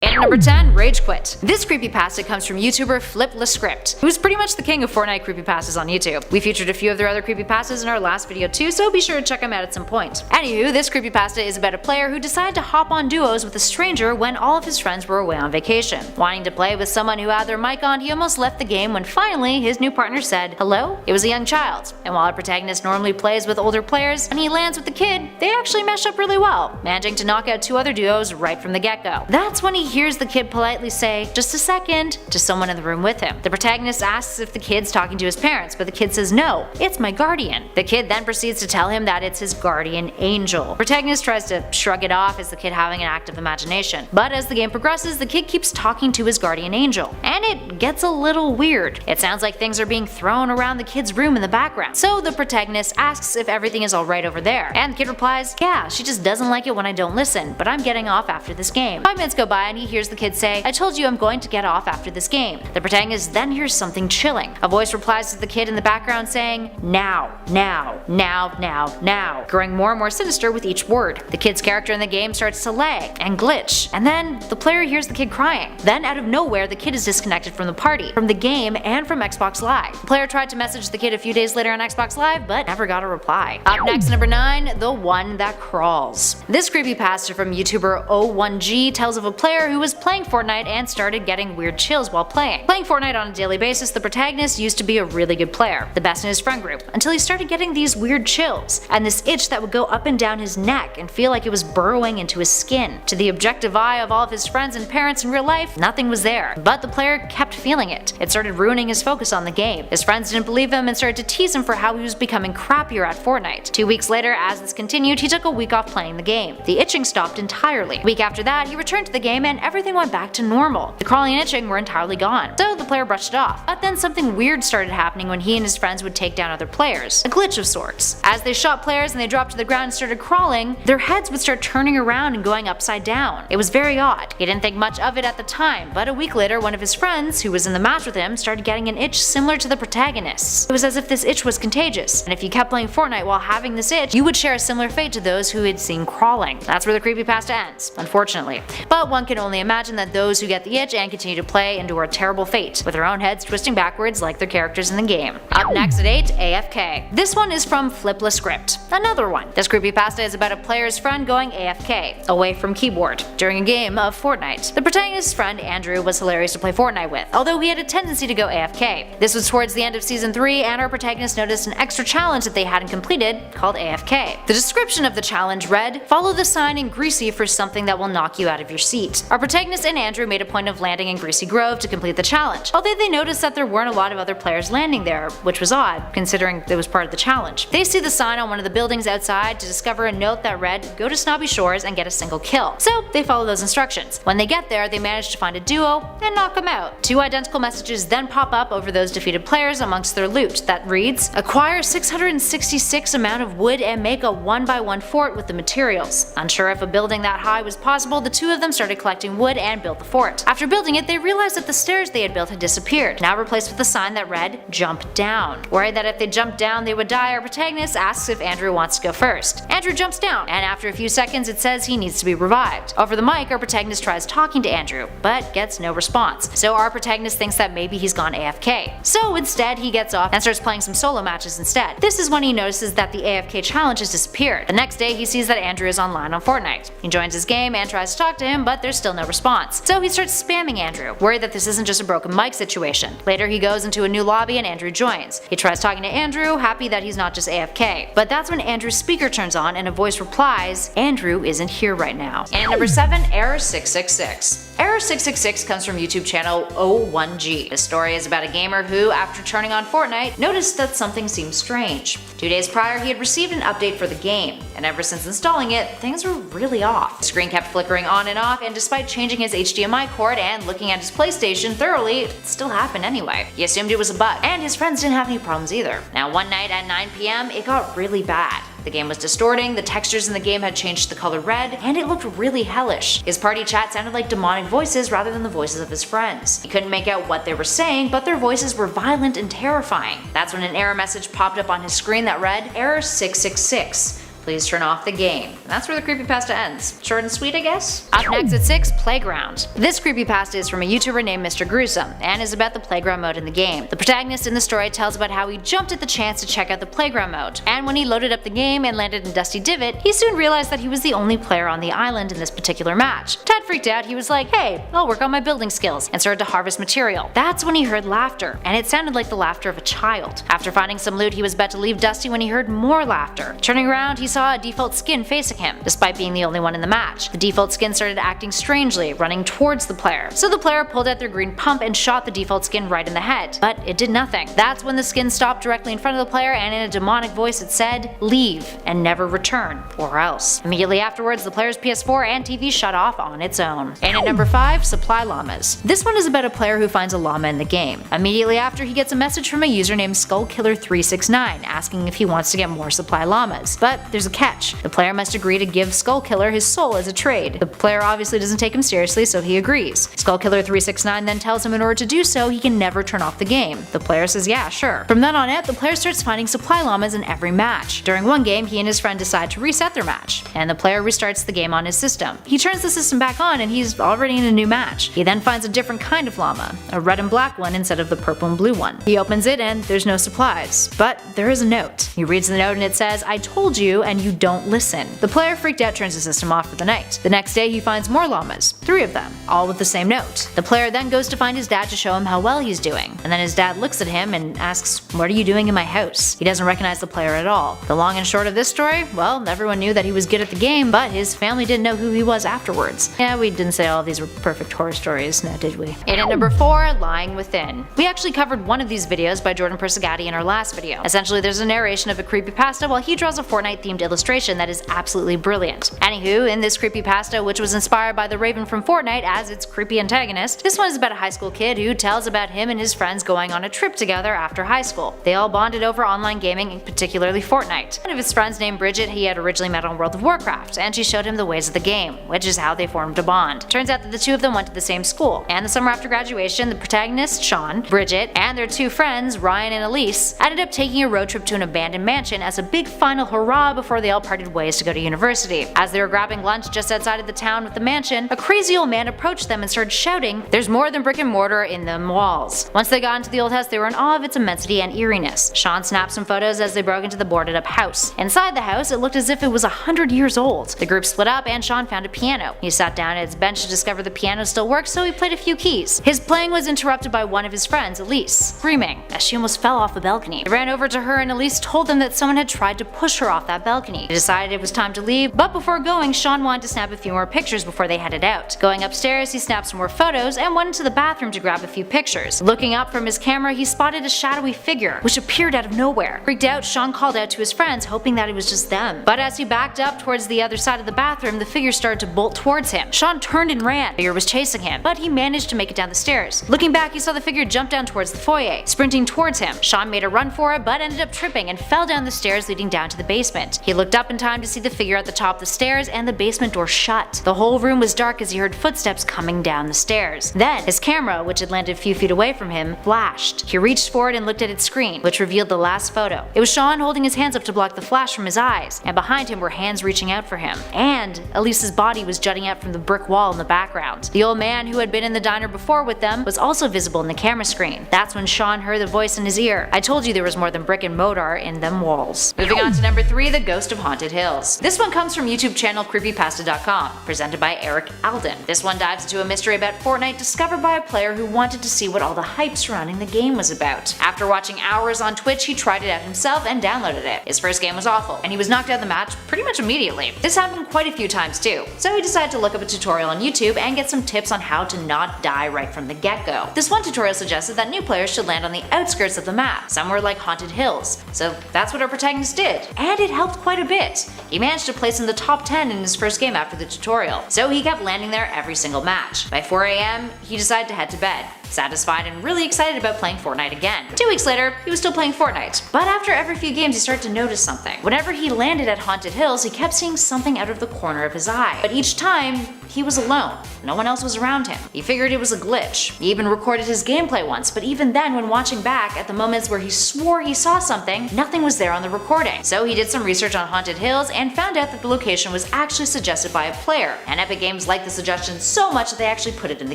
And number 10, Ragequit. This creepypasta comes from YouTuber fliplascript, who's pretty much the king of Fortnite creepypastas on YouTube. We featured a few of their other creepypastas in our last video too, so be sure to check them out at some point. Anywho, this creepypasta is about a player who decided to hop on duos with a stranger when all of his friends were away on vacation. Wanting to play with someone who had their mic on, he almost left the game when finally his new partner said, "Hello?" It was a young child, and while our protagonist normally plays with older players, when he lands with the kid, they actually mesh up really well, managing to knock out 2 other duos right from the get-go. That's when he hears the kid politely say, "Just a second," to someone in the room with him. The protagonist asks if the kid's talking to his parents, but the kid says, "No, it's my guardian." The kid then proceeds to tell him that it's his guardian angel. The protagonist tries to shrug it off as the kid having an active imagination, but as the game progresses, the kid keeps talking to his guardian angel, and it gets a little weird. It sounds like things are being thrown around the kid's room in the background. So the protagonist asks if everything is alright over there, and the kid replies, "Yeah, she just doesn't like it when I don't listen, but I'm getting off after this game." 5 minutes go by and he hears the kid say, "I told you I'm going to get off after this game." The protagonist then hears something chilling. A voice replies to the kid in the background saying, "Now, now, now, now, now," growing more and more sinister with each word. The kid's character in the game starts to lag and glitch, and then the player hears the kid crying. Then out of nowhere, the kid is disconnected from the party, from the game, and from Xbox Live. The player tried to message the kid a few days later on Xbox Live, but never got a reply. Up next, number 9, The One That Crawls. This creepypasta from YouTuber O1G tells of a player who was playing Fortnite and started getting weird chills while playing. Playing Fortnite on a daily basis, the protagonist used to be a really good player, the best in his friend group, until he started getting these weird chills, and this itch that would go up and down his neck and feel like it was burrowing into his skin. To the objective eye of all of his friends and parents in real life, nothing was there, but the player kept feeling it. It started ruining his focus on the game. His friends didn't believe him and started to tease him for how he was becoming crappier at Fortnite. 2 weeks later, as this continued, he took a week off playing the game. The itching stopped entirely. A week after that, he returned to the game and everything went back to normal. The crawling and itching were entirely gone, so the player brushed it off. But then something weird started happening when he and his friends would take down other players. A glitch of sorts. As they shot players and they dropped to the ground and started crawling, their heads would start turning around and going upside down. It was very odd. He didn't think much of it at the time, but a week later, one of his friends, who was in the match with him, started getting an itch similar to the protagonist's. It was as if this itch was contagious, and if you kept playing Fortnite while having this itch, you would share a similar fate to those who had seen crawling. That's where the creepypasta ends, unfortunately. But one can only imagine that those who get the itch and continue to play endure a terrible fate, with their own heads twisting backwards like their characters in the game. Up next at 8, AFK. This one is from fliplascript, another one. This creepypasta is about a player's friend going AFK, away from keyboard, during a game of Fortnite. The protagonist's friend Andrew was hilarious to play Fortnite with, although he had a tendency to go AFK. This was towards the end of season 3, and our protagonist noticed an extra challenge that they hadn't completed, called AFK. The description of the challenge read, "Follow the sign in Greasy for something that will knock you out of your seat." Our protagonist and Andrew made a point of landing in Greasy Grove to complete the challenge, although they noticed that there weren't a lot of other players landing there, which was odd, considering it was part of the challenge. They see the sign on one of the buildings outside to discover a note that read, "Go to Snobby Shores and get a single kill." So they follow those instructions. When they get there, they manage to find a duo and knock them out. 2 identical messages then pop up over those defeated players amongst their loot that reads, "Acquire 666 amount of wood and make a 1x1 fort with the materials." Unsure if a building that high was possible, the 2 of them started collecting wood and built the fort. After building it, they realized that the stairs they had built had disappeared, now replaced with a sign that read, "Jump down." Worried that if they jumped down they would die, our protagonist asks if Andrew wants to go first. Andrew jumps down, and after a few seconds it says he needs to be revived. Over the mic, our protagonist tries talking to Andrew, but gets no response, so our protagonist thinks that maybe he's gone AFK. So instead he gets off and starts playing some solo matches instead. This is when he notices that the AFK challenge has disappeared. The next day he sees that Andrew is online on Fortnite. He joins his game and tries to talk to him, but there's still no response. So he starts spamming Andrew, worried that this isn't just a broken mic situation. Later he goes into a new lobby and Andrew joins. He tries talking to Andrew, happy that he's not just AFK. But that's when Andrew's speaker turns on and a voice replies, "Andrew isn't here right now." And number 7, Error 666. Error 666 comes from YouTube channel O1G. This story is about a gamer who, after turning on Fortnite, noticed that something seemed strange. 2 days prior, he had received an update for the game, and ever since installing it, things were really off. The screen kept flickering on and off, and despite changing his HDMI cord and looking at his PlayStation thoroughly, it still happened anyway. He assumed it was a bug, and his friends didn't have any problems either. Now one night at 9 PM, it got really bad. The game was distorting, the textures in the game had changed to the color red, and it looked really hellish. His party chat sounded like demonic voices rather than the voices of his friends. He couldn't make out what they were saying, but their voices were violent and terrifying. That's when an error message popped up on his screen that read, "Error 666. Please turn off the game. And that's where the creepypasta ends. Short and sweet, I guess? Up next at 6, Playground. This creepypasta is from a YouTuber named Mr. Gruesome and is about the playground mode in the game. The protagonist in the story tells about how he jumped at the chance to check out the playground mode, and when he loaded up the game and landed in Dusty Divot, he soon realized that he was the only player on the island in this particular match. Tad freaked out. He was like, hey, I'll work on my building skills, and started to harvest material. That's when he heard laughter, and it sounded like the laughter of a child. After finding some loot, he was about to leave Dusty when he heard more laughter. Turning around, he saw a default skin facing him, despite being the only one in the match. The default skin started acting strangely, running towards the player. So the player pulled out their green pump and shot the default skin right in the head, but it did nothing. That's when the skin stopped directly in front of the player, and in a demonic voice it said, leave and never return, or else. Immediately afterwards, the player's PS4 and TV shut off on its own. And at number 5, Supply Llamas. This one is about a player who finds a llama in the game. Immediately after, he gets a message from a user named Skullkiller369 asking if he wants to get more supply llamas. But there's a catch. The player must agree to give Skullkiller his soul as a trade. The player obviously doesn't take him seriously, so he agrees. Skullkiller369 then tells him in order to do so, he can never turn off the game. The player says yeah, sure. From then on out, the player starts finding supply llamas in every match. During one game, he and his friend decide to reset their match, and the player restarts the game on his system. He turns the system back on and he's already in a new match. He then finds a different kind of llama, a red and black one instead of the purple and blue one. He opens it and there's no supplies, but there is a note. He reads the note and it says, I told you and you don't listen. The player freaked out turns the system off for the night. The next day he finds more llamas, 3 of them, all with the same note. The player then goes to find his dad to show him how well he's doing, and then his dad looks at him and asks, what are you doing in my house? He doesn't recognize the player at all. The long and short of this story, well, everyone knew that he was good at the game, but his family didn't know who he was afterwards. Yeah, we didn't say all of these were perfect horror stories, now did we? And at number 4, Lying Within. We actually covered one of these videos by Jordan Persegatti in our last video. Essentially, there's a narration of a creepypasta while he draws a Fortnite-themed illustration that is absolutely brilliant. Anywho, in this creepypasta, which was inspired by the Raven from Fortnite as its creepy antagonist, this one is about a high school kid who tells about him and his friends going on a trip together after high school. They all bonded over online gaming, particularly Fortnite. One of his friends named Bridget he had originally met on World of Warcraft, and she showed him the ways of the game, which is how they formed a bond. Turns out that the two of them went to the same school, and the summer after graduation, the protagonist, Sean, Bridget, and their 2 friends, Ryan and Elise, ended up taking a road trip to an abandoned mansion as a big final hurrah before they all parted ways to go to university. As they were grabbing lunch just outside of the town with the mansion, a crazy old man approached them and started shouting, there's more than brick and mortar in them walls. Once they got into the old house, they were in awe of its immensity and eeriness. Sean snapped some photos as they broke into the boarded up house. Inside the house, it looked as if it was 100 years old. The group split up and Sean found a piano. He sat down at its bench to discover the piano still worked, so he played a few keys. His playing was interrupted by one of his friends, Elise, screaming as she almost fell off a balcony. They ran over to her and Elise told them that someone had tried to push her off that balcony. They decided it was time to leave, but before going, Sean wanted to snap a few more pictures before they headed out. Going upstairs, he snapped some more photos and went into the bathroom to grab a few pictures. Looking up from his camera, he spotted a shadowy figure, which appeared out of nowhere. Freaked out, Sean called out to his friends, hoping that it was just them. But as he backed up towards the other side of the bathroom, the figure started to bolt towards him. Sean turned and ran. The figure was chasing him, but he managed to make it down the stairs. Looking back, he saw the figure jump down towards the foyer, sprinting towards him. Sean made a run for it, but ended up tripping and fell down the stairs leading down to the basement. He looked up in time to see the figure at the top of the stairs and the basement door shut. The whole room was dark as he heard footsteps coming down the stairs. Then, his camera, which had landed a few feet away from him, flashed. He reached for it and looked at its screen, which revealed the last photo. It was Sean holding his hands up to block the flash from his eyes, and behind him were hands reaching out for him. And Elise's body was jutting out from the brick wall in the background. The old man who had been in the diner before with them was also visible in the camera screen. That's when Sean heard the voice in his ear. I told you there was more than brick and mortar in them walls. Moving on to number 3, The Ghost of Haunted Hills. This one comes from YouTube channel Creepypasta.com, presented by Eric Alden. This one dives into a mystery about Fortnite discovered by a player who wanted to see what all the hype surrounding the game was about. After watching hours on Twitch, he tried it out himself and downloaded it. His first game was awful, and he was knocked out of the match pretty much immediately. This happened quite a few times too, so he decided to look up a tutorial on YouTube and get some tips on how to not die right from the get-go. This one tutorial suggested that new players should land on the outskirts of the map, somewhere like haunted hills. So that's what our protagonist did, and it helped quite a bit. He managed to place in the top 10 in his first game after the tutorial, so he kept landing there every single match. By 4 AM, he decided to head to bed, satisfied and really excited about playing Fortnite again. 2 weeks later, he was still playing Fortnite, but after every few games he started to notice something. Whenever he landed at haunted hills, he kept seeing something out of the corner of his eye, but each time, he was alone. No one else was around him. He figured it was a glitch. He even recorded his gameplay once, but even then when watching back at the moments where he swore he saw something, nothing was there on the recording. So he did some research on haunted hills and found out that the location was actually suggested by a player, and Epic Games liked the suggestion so much that they actually put it in the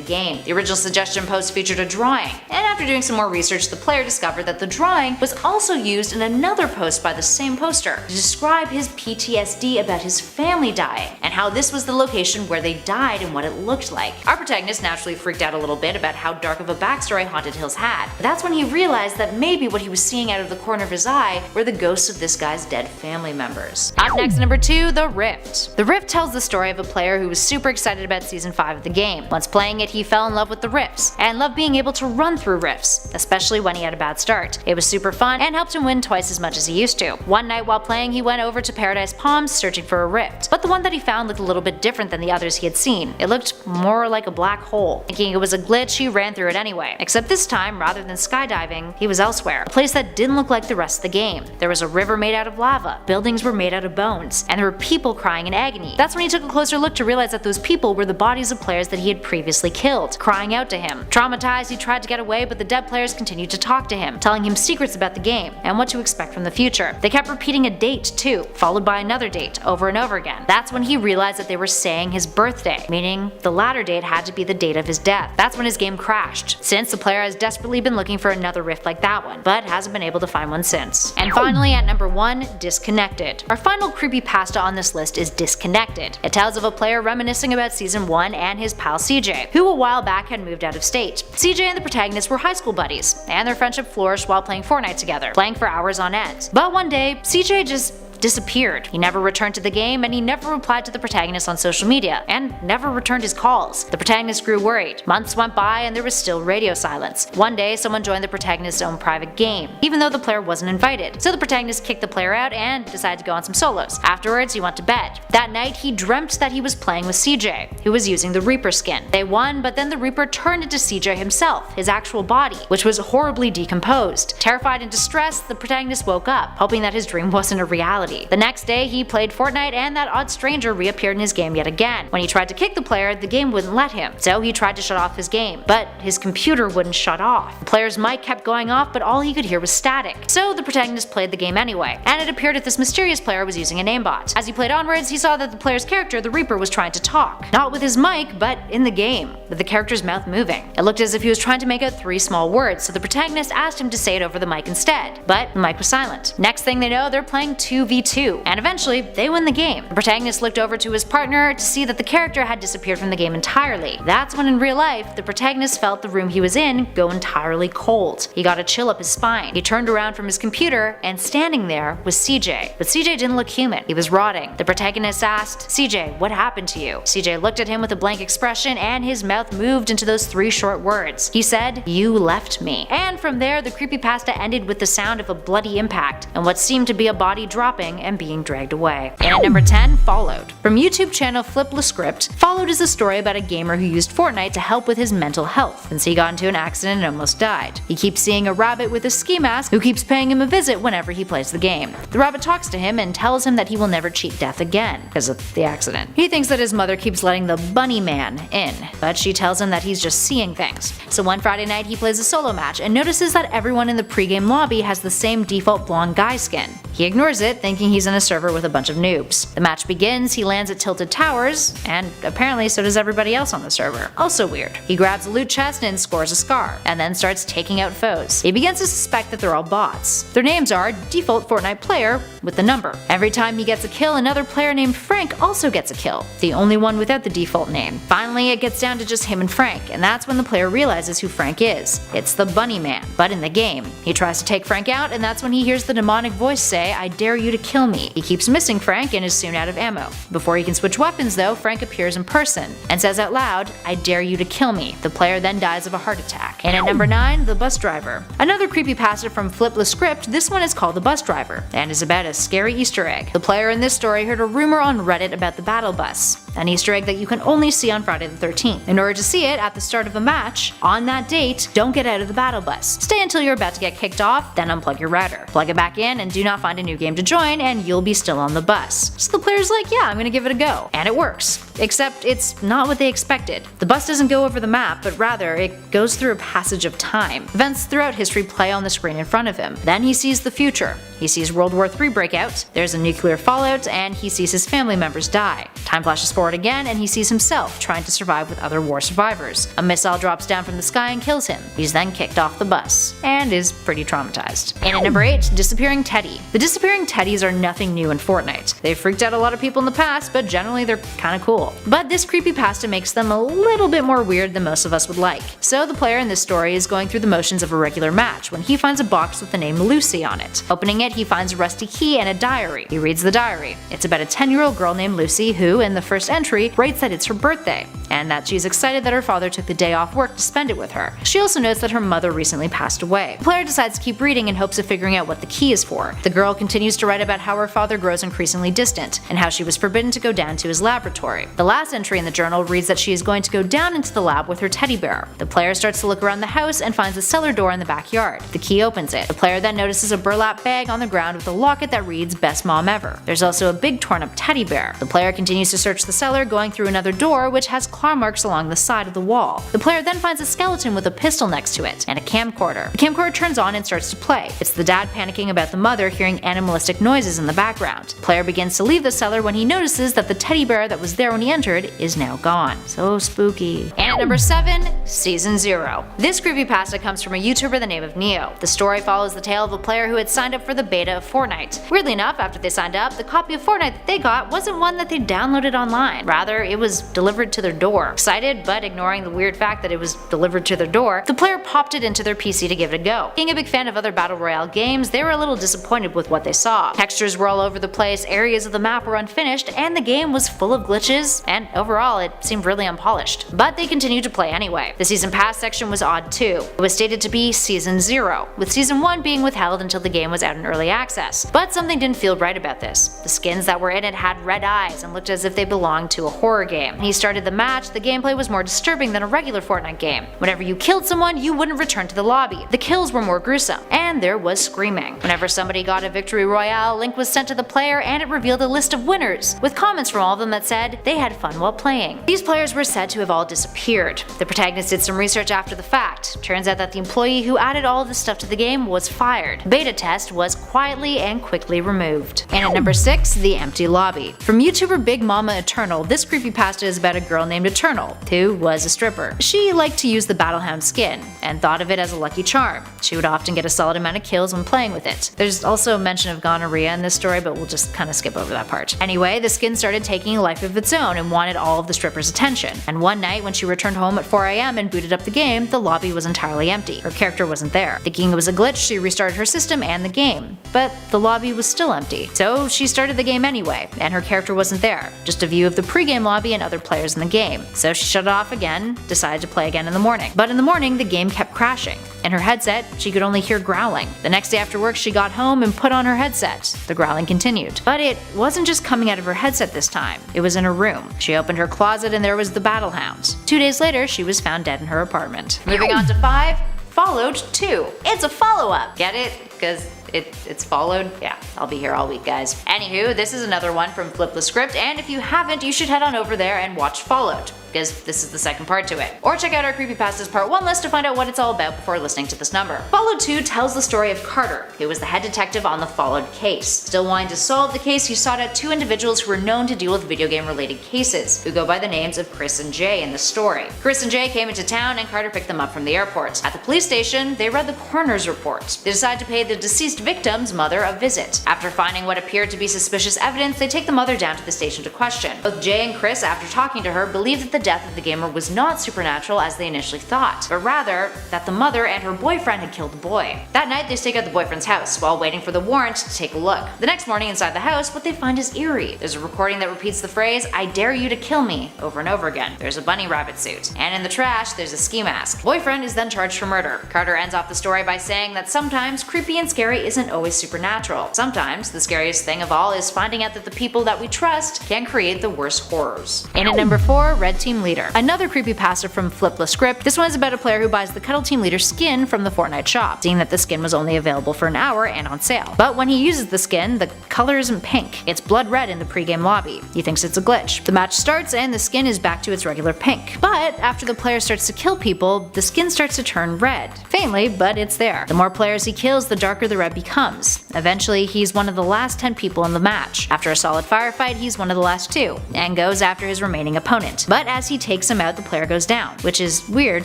game. The original suggestion post featured a drawing, and after doing some more research, the player discovered that the drawing was also used in another post by the same poster to describe his PTSD about his family dying, and how this was the location where they died and what it looked like. Our protagonist naturally freaked out a little bit about how dark of a backstory Haunted Hills had, but that's when he realized that maybe what he was seeing out of the corner of his eye were the ghosts of this guy's dead family members. Up next, number 2, The Rift. The Rift tells the story of a player who was super excited about Season 5 of the game. Once playing it, he fell in love with the rifts, and loved being able to run through rifts, especially when he had a bad start. It was super fun and helped him win twice as much as he used to. One night while playing, he went over to Paradise Palms searching for a rift, but the one that he found looked a little bit different than the others he had seen. It looked more like a black hole. Thinking it was a glitch, he ran through it anyway. Except this time, rather than skydiving, he was elsewhere, a place that didn't look like the rest of the game. There was a river made out of lava, buildings were made out of bones, and there were people crying in agony. That's when he took a closer look to realize that those people were the bodies of players that he had previously killed, crying out to him. Traumatized, he tried to get away, but the dead players continued to talk to him, telling him secrets about the game and what to expect from the future. They kept repeating a date too, followed by another date, over and over again. That's when he realized that they were saying his birthday, meaning the latter date had to be the date of his death. That's when his game crashed, since the player has desperately been looking for another rift like that one, but hasn't been able to find one since. And finally, at number 1, Disconnected. Our final creepypasta on this list is Disconnected. It tells of a player reminiscing about Season 1 and his pal CJ, who a while back had moved out of state. CJ and the protagonist were high school buddies, and their friendship flourished while playing Fortnite together, playing for hours on end. But one day, CJ just disappeared. He never returned to the game, and he never replied to the protagonist on social media, and never returned his calls. The protagonist grew worried. Months went by and there was still radio silence. One day, someone joined the protagonist's own private game, even though the player wasn't invited. So the protagonist kicked the player out and decided to go on some solos. Afterwards, he went to bed. That night, he dreamt that he was playing with CJ, who was using the Reaper skin. They won, but then the Reaper turned into CJ himself, his actual body, which was horribly decomposed. Terrified and distressed, the protagonist woke up, hoping that his dream wasn't a reality. The next day, he played Fortnite and that odd stranger reappeared in his game yet again. When he tried to kick the player, the game wouldn't let him, so he tried to shut off his game, but his computer wouldn't shut off. The player's mic kept going off, but all he could hear was static. So the protagonist played the game anyway, and it appeared that this mysterious player was using a namebot. As he played onwards, he saw that the player's character, the Reaper, was trying to talk. Not with his mic, but in the game, with the character's mouth moving. It looked as if he was trying to make out 3 small words, so the protagonist asked him to say it over the mic instead, but the mic was silent. Next thing they know, they're playing 2v2. And eventually, they win the game. The protagonist looked over to his partner to see that the character had disappeared from the game entirely. That's when in real life, the protagonist felt the room he was in go entirely cold. He got a chill up his spine. He turned around from his computer, and standing there was CJ. But CJ didn't look human. He was rotting. The protagonist asked, "CJ, what happened to you?" CJ looked at him with a blank expression, and his mouth moved into those 3 short words. He said, "You left me." And from there, the creepypasta ended with the sound of a bloody impact, and what seemed to be a body dropping and being dragged away. And at number 10, Followed. From YouTube channel fliplascript, Followed is a story about a gamer who used Fortnite to help with his mental health, since he got into an accident and almost died. He keeps seeing a rabbit with a ski mask who keeps paying him a visit whenever he plays the game. The rabbit talks to him and tells him that he will never cheat death again because of the accident. He thinks that his mother keeps letting the bunny man in, but she tells him that he's just seeing things. So one Friday night he plays a solo match and notices that everyone in the pregame lobby has the same default blonde guy skin. He ignores it, thinking he's in a server with a bunch of noobs. The match begins, he lands at Tilted Towers, and apparently so does everybody else on the server. Also weird. He grabs a loot chest and scores a scar, and then starts taking out foes. He begins to suspect that they're all bots. Their names are Default Fortnite Player with the number. Every time he gets a kill, another player named Frank also gets a kill, the only one without the default name. Finally, it gets down to just him and Frank, and that's when the player realizes who Frank is. It's the Bunny Man, but in the game. He tries to take Frank out, and that's when he hears the demonic voice say, "I dare you to kill me." He keeps missing Frank and is soon out of ammo. Before he can switch weapons though, Frank appears in person and says out loud, "I dare you to kill me." The player then dies of a heart attack. And at number 9, The Bus Driver. Another creepypasta from fliplascript, this one is called The Bus Driver, and is about a scary Easter egg. The player in this story heard a rumor on Reddit about the battle bus. an Easter egg that you can only see on Friday the 13th. In order to see it at the start of a match, on that date, don't get out of the battle bus. Stay until you're about to get kicked off, then unplug your router. Plug it back in and do not find a new game to join and you'll be still on the bus. So the player's like, yeah, I'm gonna give it a go. And it works. Except it's not what they expected. The bus doesn't go over the map, but rather it goes through a passage of time. Events throughout history play on the screen in front of him. Then he sees the future. He sees World War III break out, there's a nuclear fallout, and he sees his family members die. Time flashes forward again and he sees himself trying to survive with other war survivors. A missile drops down from the sky and kills him. He's then kicked off the bus, and is pretty traumatized. And at number 8, Disappearing Teddy. The disappearing teddies are nothing new in Fortnite. They've freaked out a lot of people in the past, but generally they're kinda cool. But this creepypasta makes them a little bit more weird than most of us would like. So the player in this story is going through the motions of a regular match when he finds a box with the name Lucy on it. Opening it, he finds a rusty key and a diary. He reads the diary. It's about a 10-year-old girl named Lucy who, in the first entry, writes that it's her birthday, and that she's excited that her father took the day off work to spend it with her. She also notes that her mother recently passed away. The player decides to keep reading in hopes of figuring out what the key is for. The girl continues to write about how her father grows increasingly distant, and how she was forbidden to go down to his laboratory. The last entry in the journal reads that she is going to go down into the lab with her teddy bear. The player starts to look around the house and finds a cellar door in the backyard. The key opens it. The player then notices a burlap bag on the ground with a locket that reads "Best Mom Ever." There's also a big torn up teddy bear. The player continues to search the cellar, going through another door which has claw marks along the side of the wall. The player then finds a skeleton with a pistol next to it, and a camcorder. The camcorder turns on and starts to play. It's the dad panicking about the mother hearing animalistic noises in the background. The player begins to leave the cellar when he notices that the teddy bear that was there when he entered is now gone. So spooky. And at number 7, Season 0. This creepypasta comes from a YouTuber by the name of Neo. The story follows the tale of a player who had signed up for the beta of Fortnite. Weirdly enough, after they signed up, the copy of Fortnite that they got wasn't one that they downloaded online. Rather, it was delivered to their door. Excited, but ignoring the weird fact that it was delivered to their door, the player popped it into their PC to give it a go. Being a big fan of other battle royale games, they were a little disappointed with what they saw. Textures were all over the place, areas of the map were unfinished, and the game was full of glitches, and overall it seemed really unpolished. But they continued to play anyway. The Season Pass section was odd too. It was stated to be Season 0, with Season 1 being withheld until the game was out in early access. But something didn't feel right about this. The skins that were in it had red eyes and looked as if they belonged to a horror game. When he started the match, the gameplay was more disturbing than a regular Fortnite game. Whenever you killed someone, you wouldn't return to the lobby. The kills were more gruesome, and there was screaming. Whenever somebody got a victory royale, a link was sent to the player and it revealed a list of winners, with comments from all of them that said they had fun while playing. These players were said to have all disappeared. The protagonist did some research after the fact. Turns out that the employee who added all of this stuff to the game was fired. The beta test was quietly and quickly removed. And at number 6, The Empty Lobby. From YouTuber Big Mama Eternal, this creepypasta is about a girl named Eternal, who was a stripper. She liked to use the Battlehound skin, and thought of it as a lucky charm. She would often get a solid amount of kills when playing with it. There's also a mention of gonorrhea in this story, but we'll just kinda skip over that part. Anyway, the skin started taking a life of its own and wanted all of the strippers' attention. And one night when she returned home at 4 AM and booted up the game, the lobby was entirely empty. Her character wasn't there. Thinking it was a glitch, she restarted her system and the game. But the lobby was still empty. So she started the game anyway, and her character wasn't there. Just a view of the pregame lobby and other players in the game. So she shut it off again, decided to play again in the morning. But in the morning, the game kept crashing. In her headset, she could only hear growling. The next day after work, she got home and put on her headset. The growling continued. But it wasn't just coming out of her headset this time. It was in her room. She opened her closet and there was the Battlehound. 2 days later, she was found dead in her apartment. Moving on to 5, Followed 2. It's a follow-up. Get it? Because it's followed? Yeah, I'll be here all week, guys. Anywho, this is another one from fliplascript, and if you haven't, you should head on over there and watch Followed, because this is the second part to it. Or check out our Creepypastas Part 1 list to find out what it's all about before listening to this number. Followed 2 tells the story of Carter, who was the head detective on the Followed case. Still wanting to solve the case, he sought out 2 individuals who were known to deal with video game related cases, who go by the names of Chris and Jay in the story. Chris and Jay came into town and Carter picked them up from the airport. At the police station, they read the coroner's report. They decide to pay the deceased victim's mother a visit. After finding what appeared to be suspicious evidence, they take the mother down to the station to question. Both Jay and Chris, after talking to her, believe that the death of the gamer was not supernatural as they initially thought, but rather that the mother and her boyfriend had killed the boy. That night, they stake out the boyfriend's house while waiting for the warrant to take a look. The next morning inside the house, what they find is eerie. There's a recording that repeats the phrase, "I dare you to kill me," over and over again. There's a bunny rabbit suit. And in the trash, there's a ski mask. Boyfriend is then charged for murder. Carter ends off the story by saying that sometimes creepy creepy and scary isn't always supernatural. Sometimes, the scariest thing of all is finding out that the people that we trust can create the worst horrors. In at number 4, Red Team Leader. Another creepypasta from fliplascript. This one is about a player who buys the Cuddle Team Leader skin from the Fortnite shop, seeing that the skin was only available for an hour and on sale. But when he uses the skin, the color isn't pink. It's blood red in the pregame lobby. He thinks it's a glitch. The match starts and the skin is back to its regular pink. But after the player starts to kill people, the skin starts to turn red. Faintly, but it's there. The more players he kills, the darker the red becomes. Eventually, he's one of the last 10 people in the match. After a solid firefight, he's one of the last 2, and goes after his remaining opponent. But as he takes him out, the player goes down, which is weird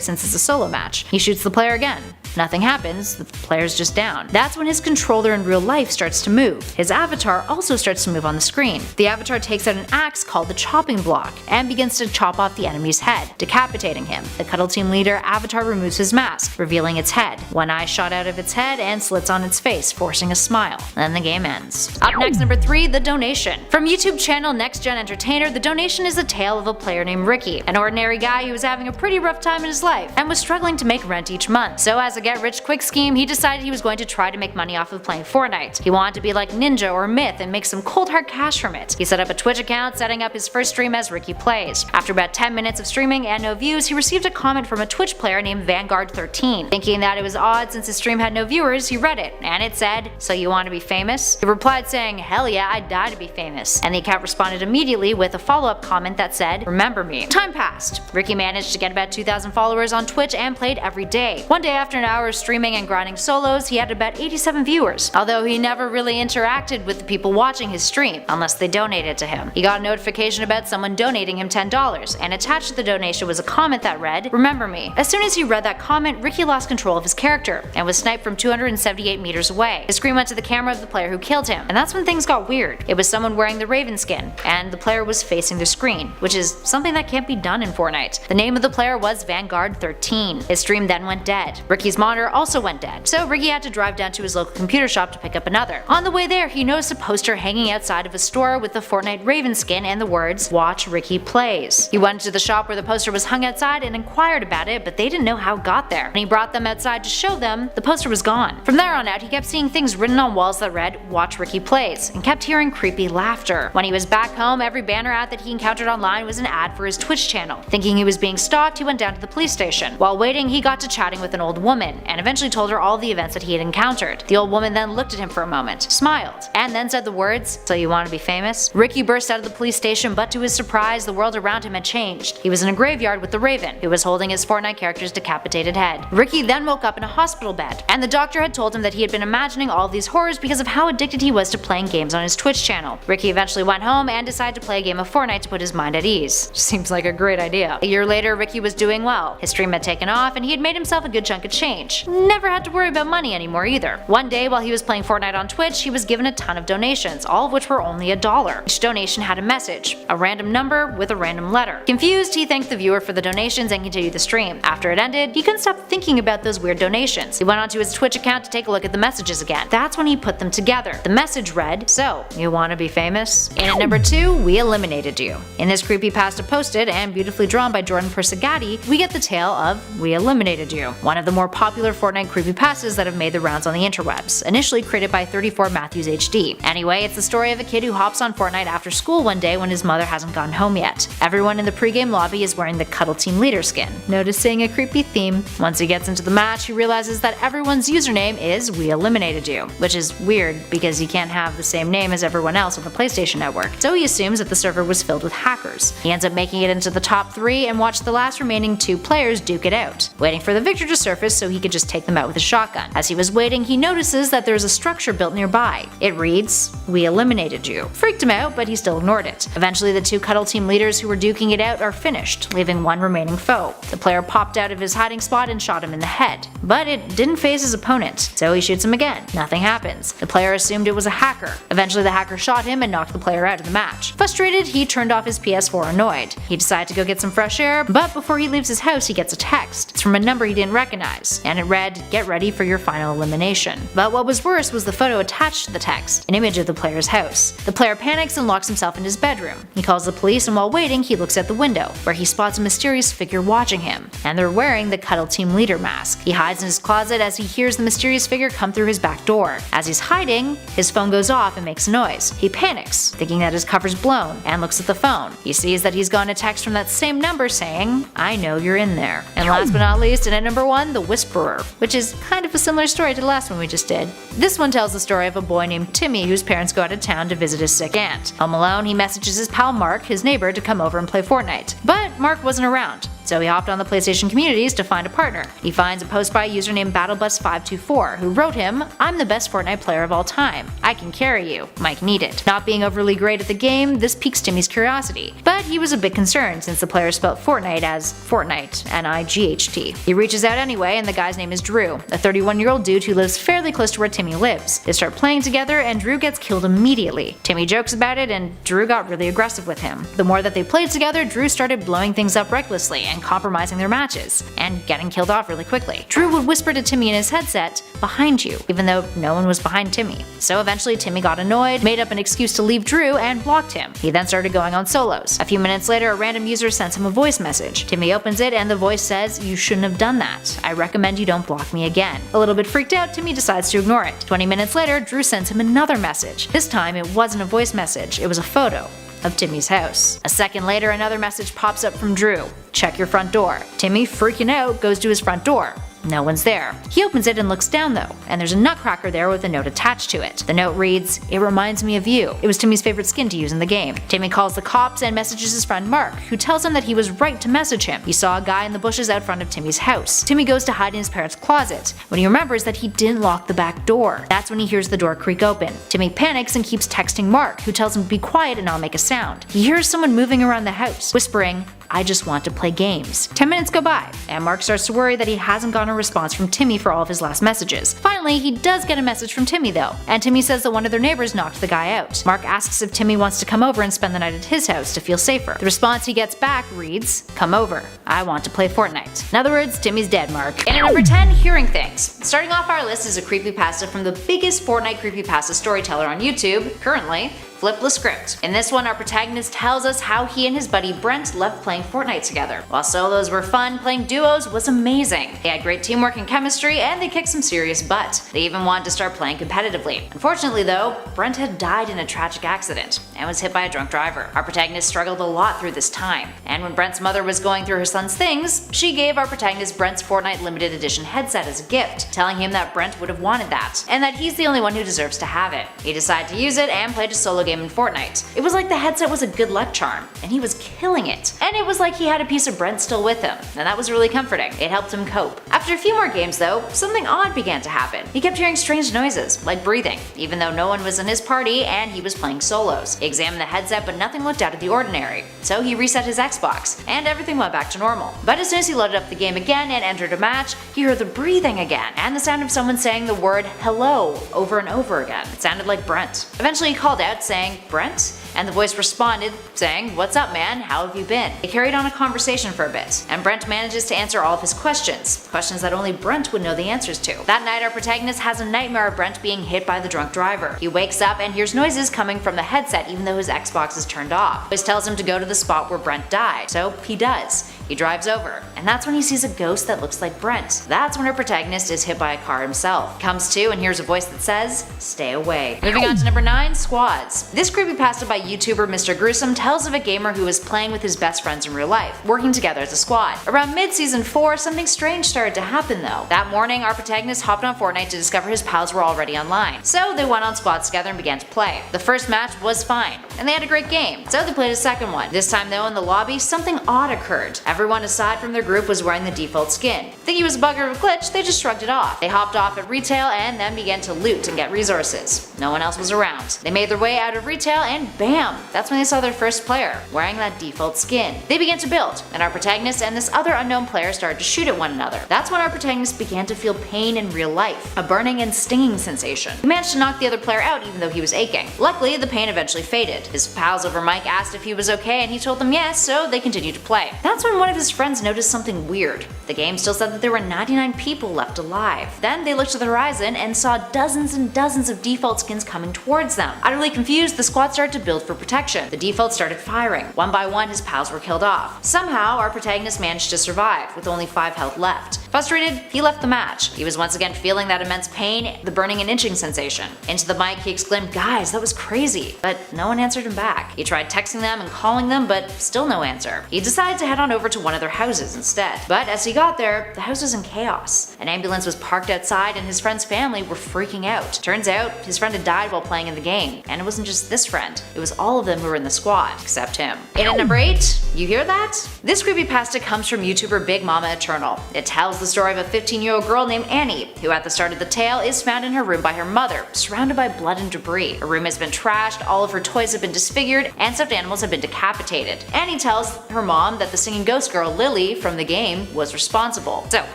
since it's a solo match. He shoots the player again. Nothing happens, the player's just down. That's when his controller in real life starts to move. His avatar also starts to move on the screen. The avatar takes out an axe called the chopping block and begins to chop off the enemy's head, decapitating him. The Cuddle Team Leader avatar removes his mask, revealing its head. One eye shot out of its head and slits on its face, forcing a smile. Then the game ends. Up next, number 3, The Donation. From YouTube channel Next Gen Entertainer, The Donation is a tale of a player named Ricky, an ordinary guy who was having a pretty rough time in his life and was struggling to make rent each month. So as a get-rich-quick scheme, he decided he was going to try to make money off of playing Fortnite. He wanted to be like Ninja or Myth and make some cold hard cash from it. He set up a Twitch account, setting up his first stream as Ricky Plays. After about 10 minutes of streaming and no views, he received a comment from a Twitch player named Vanguard13. Thinking that it was odd since his stream had no viewers, he read it, and it said, "So you want to be famous?" He replied saying, "Hell yeah, I'd die to be famous." And the account responded immediately with a follow-up comment that said, "Remember me." Time passed. Ricky managed to get about 2,000 followers on Twitch and played every day. One day after an hour of streaming and grinding solos, he had about 87 viewers, although he never really interacted with the people watching his stream, unless they donated to him. He got a notification about someone donating him $10, and attached to the donation was a comment that read, "Remember me." As soon as he read that comment, Ricky lost control of his character, and was sniped from 278 meters away. His screen went to the camera of the player who killed him, and that's when things got weird. It was someone wearing the Raven skin, and the player was facing the screen, which is something that can't be done in Fortnite. The name of the player was Vanguard13. His stream then went dead. Ricky's monitor also went dead, so Ricky had to drive down to his local computer shop to pick up another. On the way there, he noticed a poster hanging outside of a store with the Fortnite Raven skin and the words, "Watch Ricky Plays." He went to the shop where the poster was hung outside and inquired about it, but they didn't know how it got there. When he brought them outside to show them, the poster was gone. From there on out, he kept seeing things written on walls that read, "Watch Ricky Plays," and kept hearing creepy laughter. When he was back home, every banner ad that he encountered online was an ad for his Twitch channel. Thinking he was being stalked, he went down to the police station. While waiting, he got to chatting with an old woman, and eventually told her all the events that he had encountered. The old woman then looked at him for a moment, smiled, and then said the words, "So you want to be famous?" Ricky burst out of the police station, but to his surprise, the world around him had changed. He was in a graveyard with the Raven, who was holding his Fortnite character's decapitated head. Ricky then woke up in a hospital bed, and the doctor had told him that he had been imagining all these horrors because of how addicted he was to playing games on his Twitch channel. Ricky eventually went home and decided to play a game of Fortnite to put his mind at ease. Seems like a great idea. A year later, Ricky was doing well. His stream had taken off, and he had made himself a good chunk of change. Never had to worry about money anymore either. One day, while he was playing Fortnite on Twitch, he was given a ton of donations, all of which were only $1. Each donation had a message, a random number with a random letter. Confused, he thanked the viewer for the donations and continued the stream. After it ended, he couldn't stop thinking about those weird donations. He went onto his Twitch account to take a look at the messages again. That's when he put them together. The message read, "So, you want to be famous?" And at number 2, We Eliminated You. In this creepypasta posted and beautifully drawn by Jordan Persegatti, we get the tale of We Eliminated You, one of the more popular Fortnite creepypastas that have made the rounds on the interwebs, initially created by 34 Matthews HD. Anyway, it's the story of a kid who hops on Fortnite after school one day when his mother hasn't gotten home yet. Everyone in the pregame lobby is wearing the Cuddle Team Leader skin, noticing a creepy theme. Once he gets into the match, he realizes that everyone's username is We Eliminated You, which is weird because you can't have the same name as everyone else on the PlayStation Network, so he assumes that the server was filled with hackers. He ends up making it into the top 3 and watched the last remaining 2 players duke it out, waiting for the victor to surface so he could just take them out with a shotgun. As he was waiting, he notices that there's a structure built nearby. It reads, "We eliminated you." Freaked him out, but he still ignored it. Eventually, the 2 Cuddle Team leaders who were duking it out are finished, leaving one remaining foe. The player popped out of his hiding spot and shot him in the head, but it didn't faze his opponent, so he shoots him again. Nothing happens. The player assumed it was a hacker. Eventually, the hacker shot him and knocked the player out of the match. Frustrated, he turned off his PS4 annoyed. He decided to go get some fresh air, but before he leaves his house, he gets a text. It's from a number he didn't recognize, and it read, "Get ready for your final elimination." But what was worse was the photo attached to the text, an image of the player's house. The player panics and locks himself in his bedroom. He calls the police, and while waiting, he looks out the window, where he spots a mysterious figure watching him, and they're wearing the Cuddle Team Leader mask. He hides in his closet as he hears the mysterious figure figure come through his back door. As he's hiding, his phone goes off and makes a noise. He panics, thinking that his cover's blown, and looks at the phone. He sees that he's gotten a text from that same number saying, "I know you're in there." And last but not least, in at number 1, The Whisperer, which is kind of a similar story to the last one we just did. This one tells the story of a boy named Timmy whose parents go out of town to visit his sick aunt. Home alone, he messages his pal Mark, his neighbor, to come over and play Fortnite. But Mark wasn't around, so he hopped on the PlayStation communities to find a partner. He finds a post by a user named BattleBus524 who wrote him, "I'm the best Fortnite player of all time. I can carry you. Might need it." Not being overly great at the game, this piques Timmy's curiosity. But he was a bit concerned since the player spelled Fortnite as Fortnite, N-I-G-H-T. He reaches out anyway, and the guy's name is Drew, a 31-year-old dude who lives fairly close to where Timmy lives. They start playing together and Drew gets killed immediately. Timmy jokes about it and Drew got really aggressive with him. The more that they played together, Drew started blowing things up recklessly and compromising their matches, and getting killed off really quickly. Drew would whisper to Timmy in his headset, "Behind you," even though no one was behind Timmy. So eventually Timmy got annoyed, made up an excuse to leave Drew, and blocked him. He then started going on solos. A few minutes later, a random user sends him a voice message. Timmy opens it and the voice says, "You shouldn't have done that. I recommend you don't block me again." A little bit freaked out, Timmy decides to ignore it. 20 minutes later, Drew sends him another message. This time it wasn't a voice message, it was a photo of Timmy's house. A second later, another message pops up from Drew. "Check your front door." Timmy, freaking out, goes to his front door. No one's there. He opens it and looks down though, and there's a nutcracker there with a note attached to it. The note reads, "It reminds me of you." It was Timmy's favorite skin to use in the game. Timmy calls the cops and messages his friend Mark, who tells him that he was right to message him. He saw a guy in the bushes out front of Timmy's house. Timmy goes to hide in his parents' closet, when he remembers that he didn't lock the back door. That's when he hears the door creak open. Timmy panics and keeps texting Mark, who tells him to be quiet and not make a sound. He hears someone moving around the house, whispering, "I just want to play games." 10 minutes go by, and Mark starts to worry that he hasn't gotten a response from Timmy for all of his last messages. Finally, he does get a message from Timmy though, and Timmy says that one of their neighbors knocked the guy out. Mark asks if Timmy wants to come over and spend the night at his house to feel safer. The response he gets back reads, "Come over. I want to play Fortnite." In other words, Timmy's dead, Mark. And at number 10, Hearing Things. Starting off our list is a creepypasta from the biggest Fortnite creepypasta storyteller on YouTube, currently, fliplascript. In this one, our protagonist tells us how he and his buddy Brent loved playing Fortnite together. While solos were fun, playing duos was amazing. They had great teamwork and chemistry, and they kicked some serious butt. They even wanted to start playing competitively. Unfortunately though, Brent had died in a tragic accident and was hit by a drunk driver. Our protagonist struggled a lot through this time, and when Brent's mother was going through her son's things, she gave our protagonist Brent's Fortnite limited edition headset as a gift, telling him that Brent would have wanted that, and that he's the only one who deserves to have it. He decided to use it and played a solo game in Fortnite. It was like the headset was a good luck charm, and he was killing it. And it was like he had a piece of Brent still with him, and that was really comforting. It helped him cope. After a few more games though, something odd began to happen. He kept hearing strange noises, like breathing, even though no one was in his party and he was playing solos. He examined the headset but nothing looked out of the ordinary, so he reset his Xbox, and everything went back to normal. But as soon as he loaded up the game again and entered a match, he heard the breathing again, and the sound of someone saying the word hello over and over again. It sounded like Brent. Eventually he called out saying, "Brent?" And the voice responded saying, "What's up man, how have you been?" They carried on a conversation for a bit, and Brent manages to answer all of his questions that only Brent would know the answers to. That night our protagonist has a nightmare of Brent being hit by the drunk driver. He wakes up and hears noises coming from the headset even though his Xbox is turned off. The voice tells him to go to the spot where Brent died, so he does. He drives over, and that's when he sees a ghost that looks like Brent. That's when our protagonist is hit by a car himself. He comes to and hears a voice that says, "Stay away." Moving on to number 9, Squads. This creepypasta by YouTuber Mr. Gruesome tells of a gamer who was playing with his best friends in real life, working together as a squad. Around mid-season 4, something strange started to happen though. That morning, our protagonist hopped on Fortnite to discover his pals were already online, so they went on squads together and began to play. The first match was fine, and they had a great game, so they played a second one. This time though, in the lobby, something odd occurred. Everyone aside from their group was wearing the default skin. Thinking it was a bug or a glitch, they just shrugged it off. They hopped off at retail and then began to loot and get resources. No one else was around. They made their way out of retail and bam! That's when they saw their first player, wearing that default skin. They began to build, and our protagonist and this other unknown player started to shoot at one another. That's when our protagonist began to feel pain in real life, a burning and stinging sensation. He managed to knock the other player out even though he was aching. Luckily, the pain eventually faded. His pals over mic asked if he was okay and he told them yes, so they continued to play. That's when one of his friends noticed something weird. The game still said that there were 99 people left alive. Then they looked to the horizon and saw dozens and dozens of default skins coming towards them. Utterly confused, the squad started to build for protection. The default started firing. One by one, his pals were killed off. Somehow, our protagonist managed to survive, with only 5 health left. Frustrated, he left the match. He was once again feeling that immense pain, the burning and itching sensation. Into the mic, he exclaimed, "Guys, that was crazy." But no one answered him back. He tried texting them and calling them, but still no answer. He decided to head on over to one of their houses instead. But as he got there, the house was in chaos. An ambulance was parked outside and his friend's family were freaking out. Turns out, his friend had died while playing in the game. And it wasn't just this friend, it was all of them who were in the squad, except him. In at number 8, you hear that? This creepypasta comes from YouTuber Big Mama Eternal. It tells the story of a 15-year-old girl named Annie, who at the start of the tale is found in her room by her mother, surrounded by blood and debris. Her room has been trashed, all of her toys have been disfigured, and stuffed animals have been decapitated. Annie tells her mom that the singing ghost girl Lily from the game was responsible. So,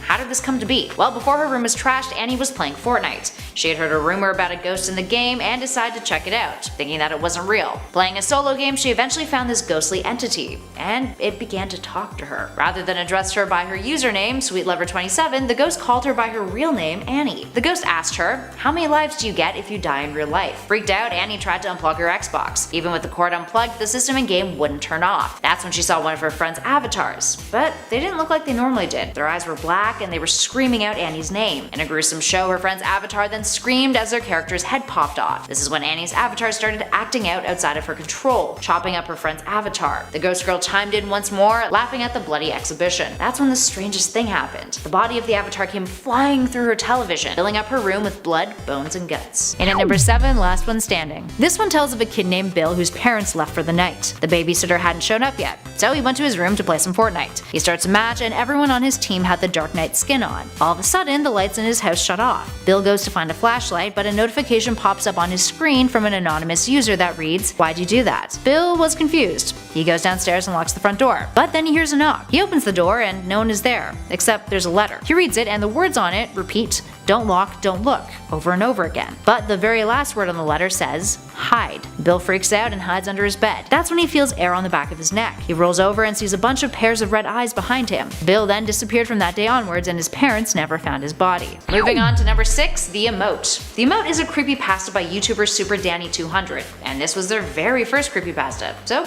how did this come to be? Well, before her room was trashed, Annie was playing Fortnite. She had heard a rumor about a ghost in the game and decided to check it out, thinking that it wasn't real. Playing a solo game, she eventually found this ghostly entity, and it began to talk to her. Rather than address her by her username, SweetLover27, the ghost called her by her real name, Annie. The ghost asked her, "How many lives do you get if you die in real life?" Freaked out, Annie tried to unplug her Xbox. Even with the cord unplugged, the system in game wouldn't turn off. That's when she saw one of her friend's avatars. But they didn't look like they normally did. Their eyes were black and they were screaming out Annie's name. In a gruesome show, her friend's avatar then screamed as their character's head popped off. This is when Annie's avatar started acting out outside of her control, chopping up her friend's avatar. The ghost girl chimed in once more, laughing at the bloody exhibition. That's when the strangest thing happened. The body of the avatar came flying through her television, filling up her room with blood, bones, and guts. And at number 7, last one standing. This one tells of a kid named Bill whose parents left for the night. The babysitter hadn't shown up yet, so he went to his room to play some Fortnite. He starts a match and everyone on his team had the Dark Knight skin on. All of a sudden, the lights in his house shut off. Bill goes to find a flashlight, but a notification pops up on his screen from an anonymous user that reads, "Why'd you do that?" Bill was confused. He goes downstairs and locks the front door. But then he hears a knock. He opens the door and no one is there, except there's a letter. He reads it and the words on it repeat, "Don't lock, don't look," over and over again. But the very last word on the letter says, "Hide." Bill freaks out and hides under his bed. That's when he feels air on the back of his neck. He rolls over and sees a bunch of pairs of red eyes behind him. Bill then disappeared from that day onwards and his parents never found his body. Moving on to number 6, the Emote. The Emote is a creepypasta by YouTuber SuperDanny200, and this was their very first creepypasta, so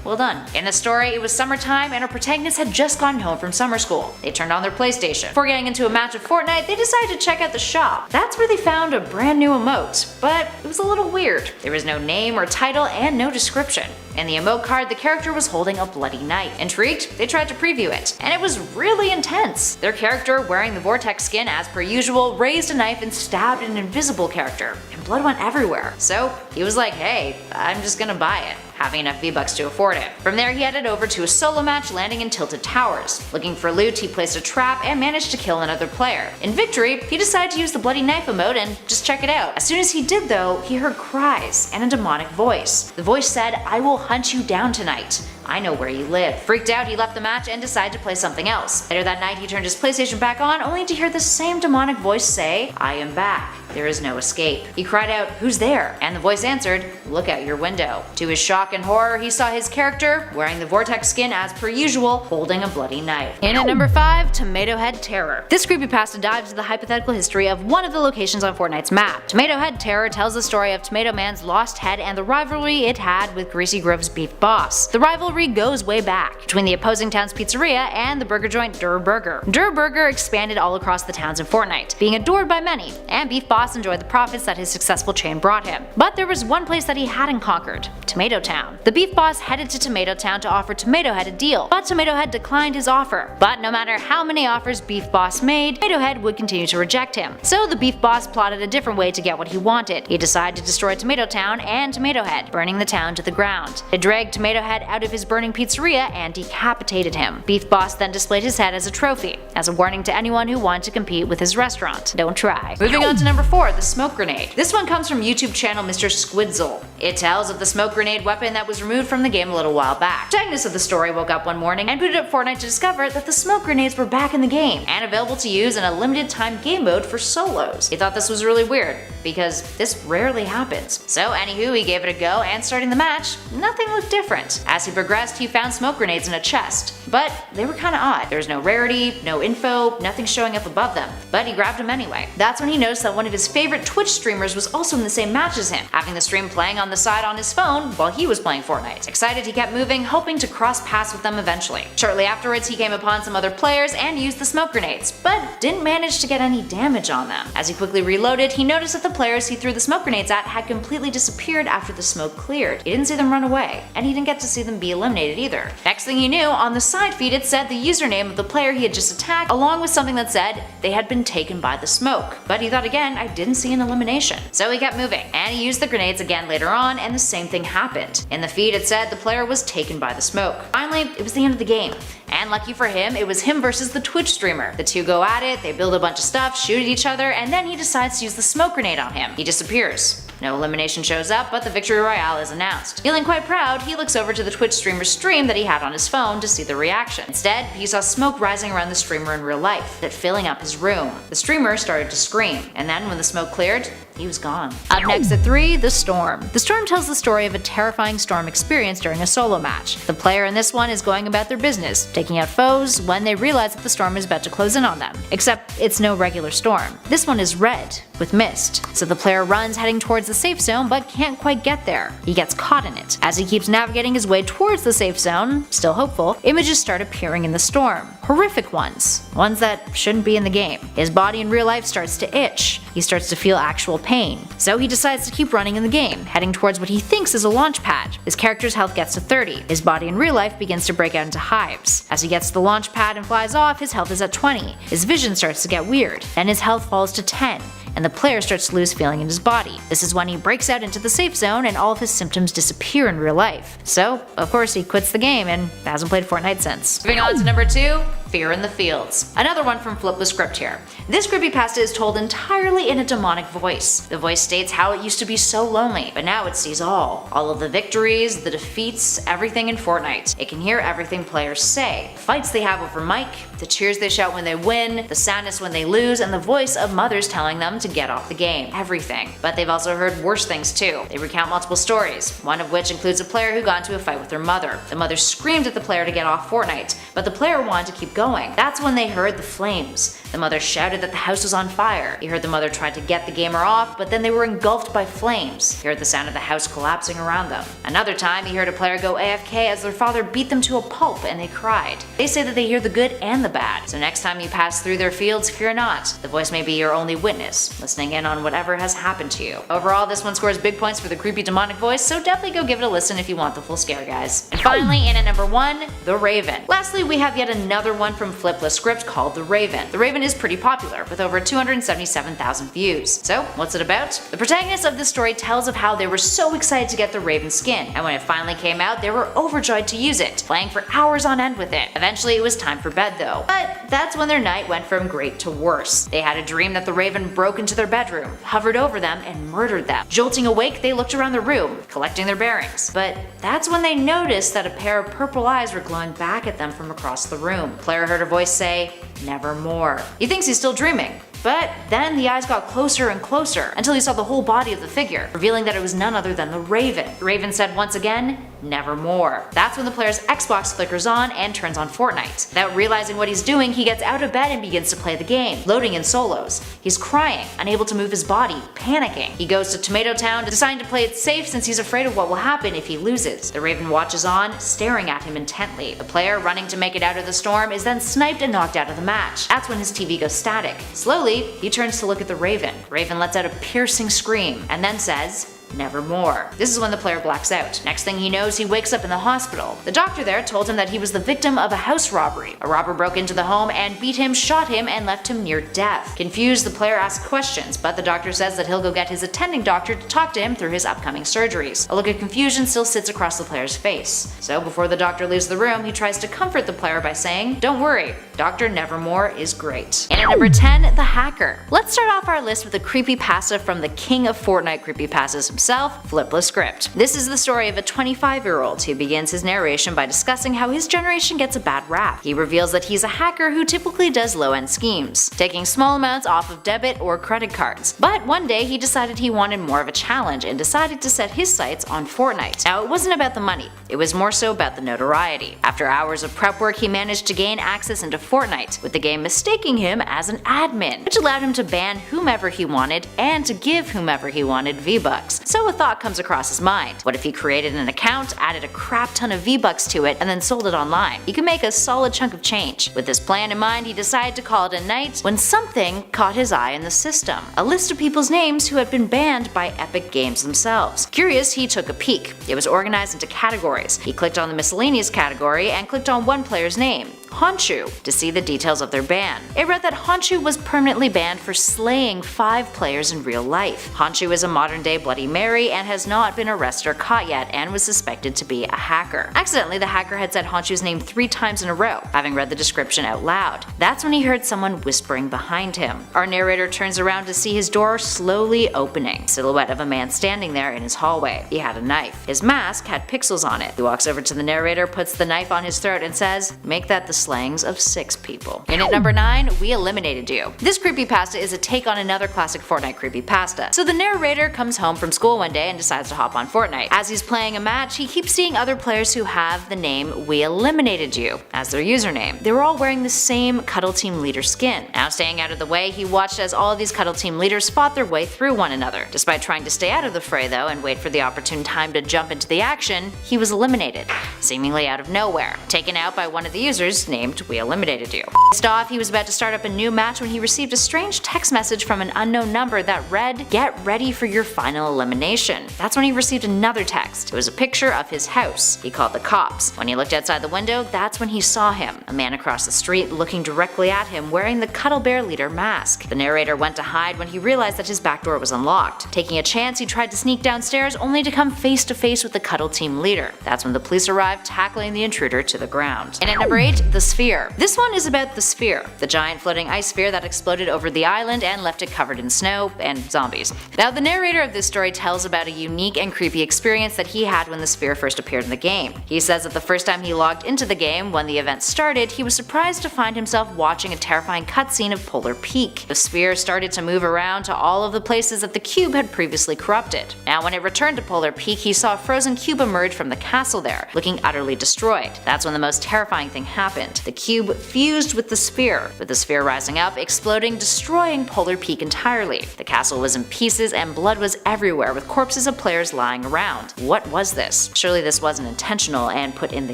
well done. In the story, it was summertime and our protagonists had just gotten home from summer school. They turned on their PlayStation. Before getting into a match of Fortnite, they decided to check out the shop. That's where they found a brand new emote, but it was a little weird. There was no name or title and no description. In the emote card, the character was holding a bloody knife. Intrigued, they tried to preview it, and it was really intense. Their character, wearing the Vortex skin as per usual, raised a knife and stabbed an invisible character, and blood went everywhere. So he was like, "Hey, I'm just gonna buy it," having enough V-Bucks to afford it. From there, he headed over to a solo match, landing in Tilted Towers. Looking for loot, he placed a trap and managed to kill another player. In victory, he decided to use the bloody knife emote and just check it out. As soon as he did though, he heard cries and a demonic voice. The voice said, "I will hunt you down tonight. I know where you live." Freaked out, he left the match and decided to play something else. Later that night, he turned his PlayStation back on, only to hear the same demonic voice say, "I am back. There is no escape." He cried out, "Who's there?" And the voice answered, "Look out your window." To his shock and horror, he saw his character, wearing the Vortex skin as per usual, holding a bloody knife. In at number 5, Tomato Head Terror. This creepypasta dives into the hypothetical history of one of the locations on Fortnite's map. Tomato Head Terror tells the story of Tomato Man's lost head and the rivalry it had with Greasy Grove's beef boss. The rivalry goes way back, between the opposing town's pizzeria and the burger joint Durr Burger. Durr Burger expanded all across the towns in Fortnite, being adored by many, and Beef Boss enjoyed the profits that his successful chain brought him. But there was one place that he hadn't conquered: Tomato Town. The Beef Boss headed to Tomato Town to offer Tomato Head a deal, but Tomato Head declined his offer. But no matter how many offers Beef Boss made, Tomato Head would continue to reject him. So the Beef Boss plotted a different way to get what he wanted. He decided to destroy Tomato Town and Tomato Head, burning the town to the ground. He dragged Tomato Head out of his burning pizzeria and decapitated him. Beef Boss then displayed his head as a trophy, as a warning to anyone who wanted to compete with his restaurant. Don't try. Moving on to number 4, the smoke grenade. This one comes from YouTube channel Mr. Squidzle. It tells of the smoke grenade weapon that was removed from the game a little while back. The protagonist of the story woke up one morning and booted up Fortnite to discover that the smoke grenades were back in the game and available to use in a limited time game mode for solos. He thought this was really weird, because this rarely happens. So anywho, he gave it a go, and starting the match, nothing looked different. As he progressed, progressed, he found smoke grenades in a chest. But they were kinda odd. There was no rarity, no info, nothing showing up above them. But he grabbed them anyway. That's when he noticed that one of his favorite Twitch streamers was also in the same match as him, having the stream playing on the side on his phone while he was playing Fortnite. Excited, he kept moving, hoping to cross paths with them eventually. Shortly afterwards, he came upon some other players and used the smoke grenades, but didn't manage to get any damage on them. As he quickly reloaded, he noticed that the players he threw the smoke grenades at had completely disappeared after the smoke cleared. He didn't see them run away, and he didn't get to see them be eliminated either. Next thing he knew, on the side feed it said the username of the player he had just attacked, along with something that said they had been taken by the smoke. But he thought again, I didn't see an elimination. So he kept moving, and he used the grenades again later on, and the same thing happened. In the feed it said the player was taken by the smoke. Finally, it was the end of the game. And lucky for him, it was him versus the Twitch streamer. The two go at it, they build a bunch of stuff, shoot at each other, and then he decides to use the smoke grenade on him. He disappears. No elimination shows up, but the victory royale is announced. Feeling quite proud, he looks over to the Twitch streamer's stream that he had on his phone to see the reaction. Instead, he saw smoke rising around the streamer in real life, that filling up his room. The streamer started to scream, and then when the smoke cleared, he was gone. Up next at 3, The Storm. The Storm tells the story of a terrifying storm experience during a solo match. The player in this one is going about their business, taking out foes when they realize that the storm is about to close in on them. Except it's no regular storm. This one is red, with mist. So the player runs heading towards the safe zone but can't quite get there. He gets caught in it. As he keeps navigating his way towards the safe zone, still hopeful, images start appearing in the storm. Horrific ones. Ones that shouldn't be in the game. His body in real life starts to itch. He starts to feel actual pain. So he decides to keep running in the game, heading towards what he thinks is a launch pad. His character's health gets to 30. His body in real life begins to break out into hives. As he gets to the launch pad and flies off, his health is at 20. His vision starts to get weird. Then his health falls to 10. And the player starts to lose feeling in his body. This is when he breaks out into the safe zone and all of his symptoms disappear in real life. So, of course, he quits the game and hasn't played Fortnite since. Moving on to number 2, Fear in the Fields. Another one from fliplascript here. This creepypasta is told entirely in a demonic voice. The voice states how it used to be so lonely, but now it sees all of the victories, the defeats, everything in Fortnite. It can hear everything players say, the fights they have over mic, the cheers they shout when they win, the sadness when they lose, and the voice of mothers telling them to get off the game. Everything. But they've also heard worse things too. They recount multiple stories, one of which includes a player who got into a fight with their mother. The mother screamed at the player to get off Fortnite, but the player wanted to keep going. That's when they heard the flames. The mother shouted that the house was on fire. He heard the mother tried to get the gamer off, but then they were engulfed by flames. He heard the sound of the house collapsing around them. Another time, he heard a player go AFK as their father beat them to a pulp and they cried. They say that they hear the good and the bad, so next time you pass through their fields, fear not. The voice may be your only witness, listening in on whatever has happened to you. Overall, this one scores big points for the creepy demonic voice, so definitely go give it a listen if you want the full scare, guys. And finally, in at number 1, The Raven. Lastly, we have yet another one from fliplascript called The Raven. The Raven is pretty popular, with over 277,000 views. So, what's it about? The protagonist of this story tells of how they were so excited to get the Raven skin, and when it finally came out, they were overjoyed to use it, playing for hours on end with it. Eventually, it was time for bed though. But that's when their night went from great to worse. They had a dream that the Raven broke into their bedroom, hovered over them, and murdered them. Jolting awake, they looked around the room, collecting their bearings. But that's when they noticed that a pair of purple eyes were glowing back at them from across the room. The player heard a voice say, "Nevermore." He thinks he's still dreaming. But then the eyes got closer and closer until he saw the whole body of the figure, revealing that it was none other than the Raven. The Raven said once again, "Nevermore." That's when the player's Xbox flickers on and turns on Fortnite. Without realizing what he's doing, he gets out of bed and begins to play the game, loading in solos. He's crying, unable to move his body, panicking. He goes to Tomato Town, deciding to play it safe since he's afraid of what will happen if he loses. The Raven watches on, staring at him intently. The player, running to make it out of the storm, is then sniped and knocked out of the match. That's when his TV goes static. Slowly, he turns to look at the Raven. Raven lets out a piercing scream and then says, "Nevermore." This is when the player blacks out. Next thing he knows, he wakes up in the hospital. The doctor there told him that he was the victim of a house robbery. A robber broke into the home and beat him, shot him, and left him near death. Confused, the player asks questions, but the doctor says that he'll go get his attending doctor to talk to him through his upcoming surgeries. A look of confusion still sits across the player's face. So before the doctor leaves the room, he tries to comfort the player by saying, "Don't worry, Dr. Nevermore is great." And at number 10, The Hacker. Let's start off our list with a creepypasta from the king of Fortnite creepypastas, himself, fliplascript. This is the story of a 25-year-old who begins his narration by discussing how his generation gets a bad rap. He reveals that he's a hacker who typically does low-end schemes, taking small amounts off of debit or credit cards. But one day he decided he wanted more of a challenge and decided to set his sights on Fortnite. Now, it wasn't about the money, it was more so about the notoriety. After hours of prep work, he managed to gain access into Fortnite, with the game mistaking him as an admin, which allowed him to ban whomever he wanted and to give whomever he wanted V-Bucks. So a thought comes across his mind. What if he created an account, added a crap ton of V-Bucks to it, and then sold it online? He could make a solid chunk of change. With this plan in mind, he decided to call it a night when something caught his eye in the system. A list of people's names who had been banned by Epic Games themselves. Curious, he took a peek. It was organized into categories. He clicked on the miscellaneous category and clicked on one player's name, Honshu, to see the details of their ban. It read that Honshu was permanently banned for slaying 5 players in real life. Honshu is a modern-day Bloody Mary and has not been arrested or caught yet and was suspected to be a hacker. Accidentally, the hacker had said Honshu's name 3 times in a row, having read the description out loud. That's when he heard someone whispering behind him. Our narrator turns around to see his door slowly opening. Silhouette of a man standing there in his hallway. He had a knife. His mask had pixels on it. He walks over to the narrator, puts the knife on his throat and says, "Make that the slangs of 6 people." In at number 9, We Eliminated You. This creepypasta is a take on another classic Fortnite creepypasta. So the narrator comes home from school one day and decides to hop on Fortnite. As he's playing a match, he keeps seeing other players who have the name We Eliminated You as their username. They were all wearing the same Cuddle Team Leader skin. Now staying out of the way, he watched as all of these Cuddle Team leaders fought their way through one another. Despite trying to stay out of the fray though and wait for the opportune time to jump into the action, he was eliminated, seemingly out of nowhere, taken out by one of the users named We Eliminated You. Pissed off, he was about to start up a new match when he received a strange text message from an unknown number that read, "Get ready for your final elimination." That's when he received another text. It was a picture of his house. He called the cops. When he looked outside the window, that's when he saw him, a man across the street looking directly at him wearing the Cuddle Bear Leader mask. The narrator went to hide when he realized that his back door was unlocked. Taking a chance, he tried to sneak downstairs only to come face to face with the Cuddle Team Leader. That's when the police arrived, tackling the intruder to the ground. And at number 8, The Sphere. This one is about the Sphere, the giant floating ice sphere that exploded over the island and left it covered in snow and zombies. Now the narrator of this story tells about a unique and creepy experience that he had when the Sphere first appeared in the game. He says that the first time he logged into the game when the event started, he was surprised to find himself watching a terrifying cutscene of Polar Peak. The Sphere started to move around to all of the places that the cube had previously corrupted. Now when it returned to Polar Peak, he saw a frozen cube emerge from the castle there, looking utterly destroyed. That's when the most terrifying thing happened. The cube fused with the Sphere, with the Sphere rising up, exploding, destroying Polar Peak entirely. The castle was in pieces and blood was everywhere, with corpses of players lying around. What was this? Surely this wasn't intentional and put in the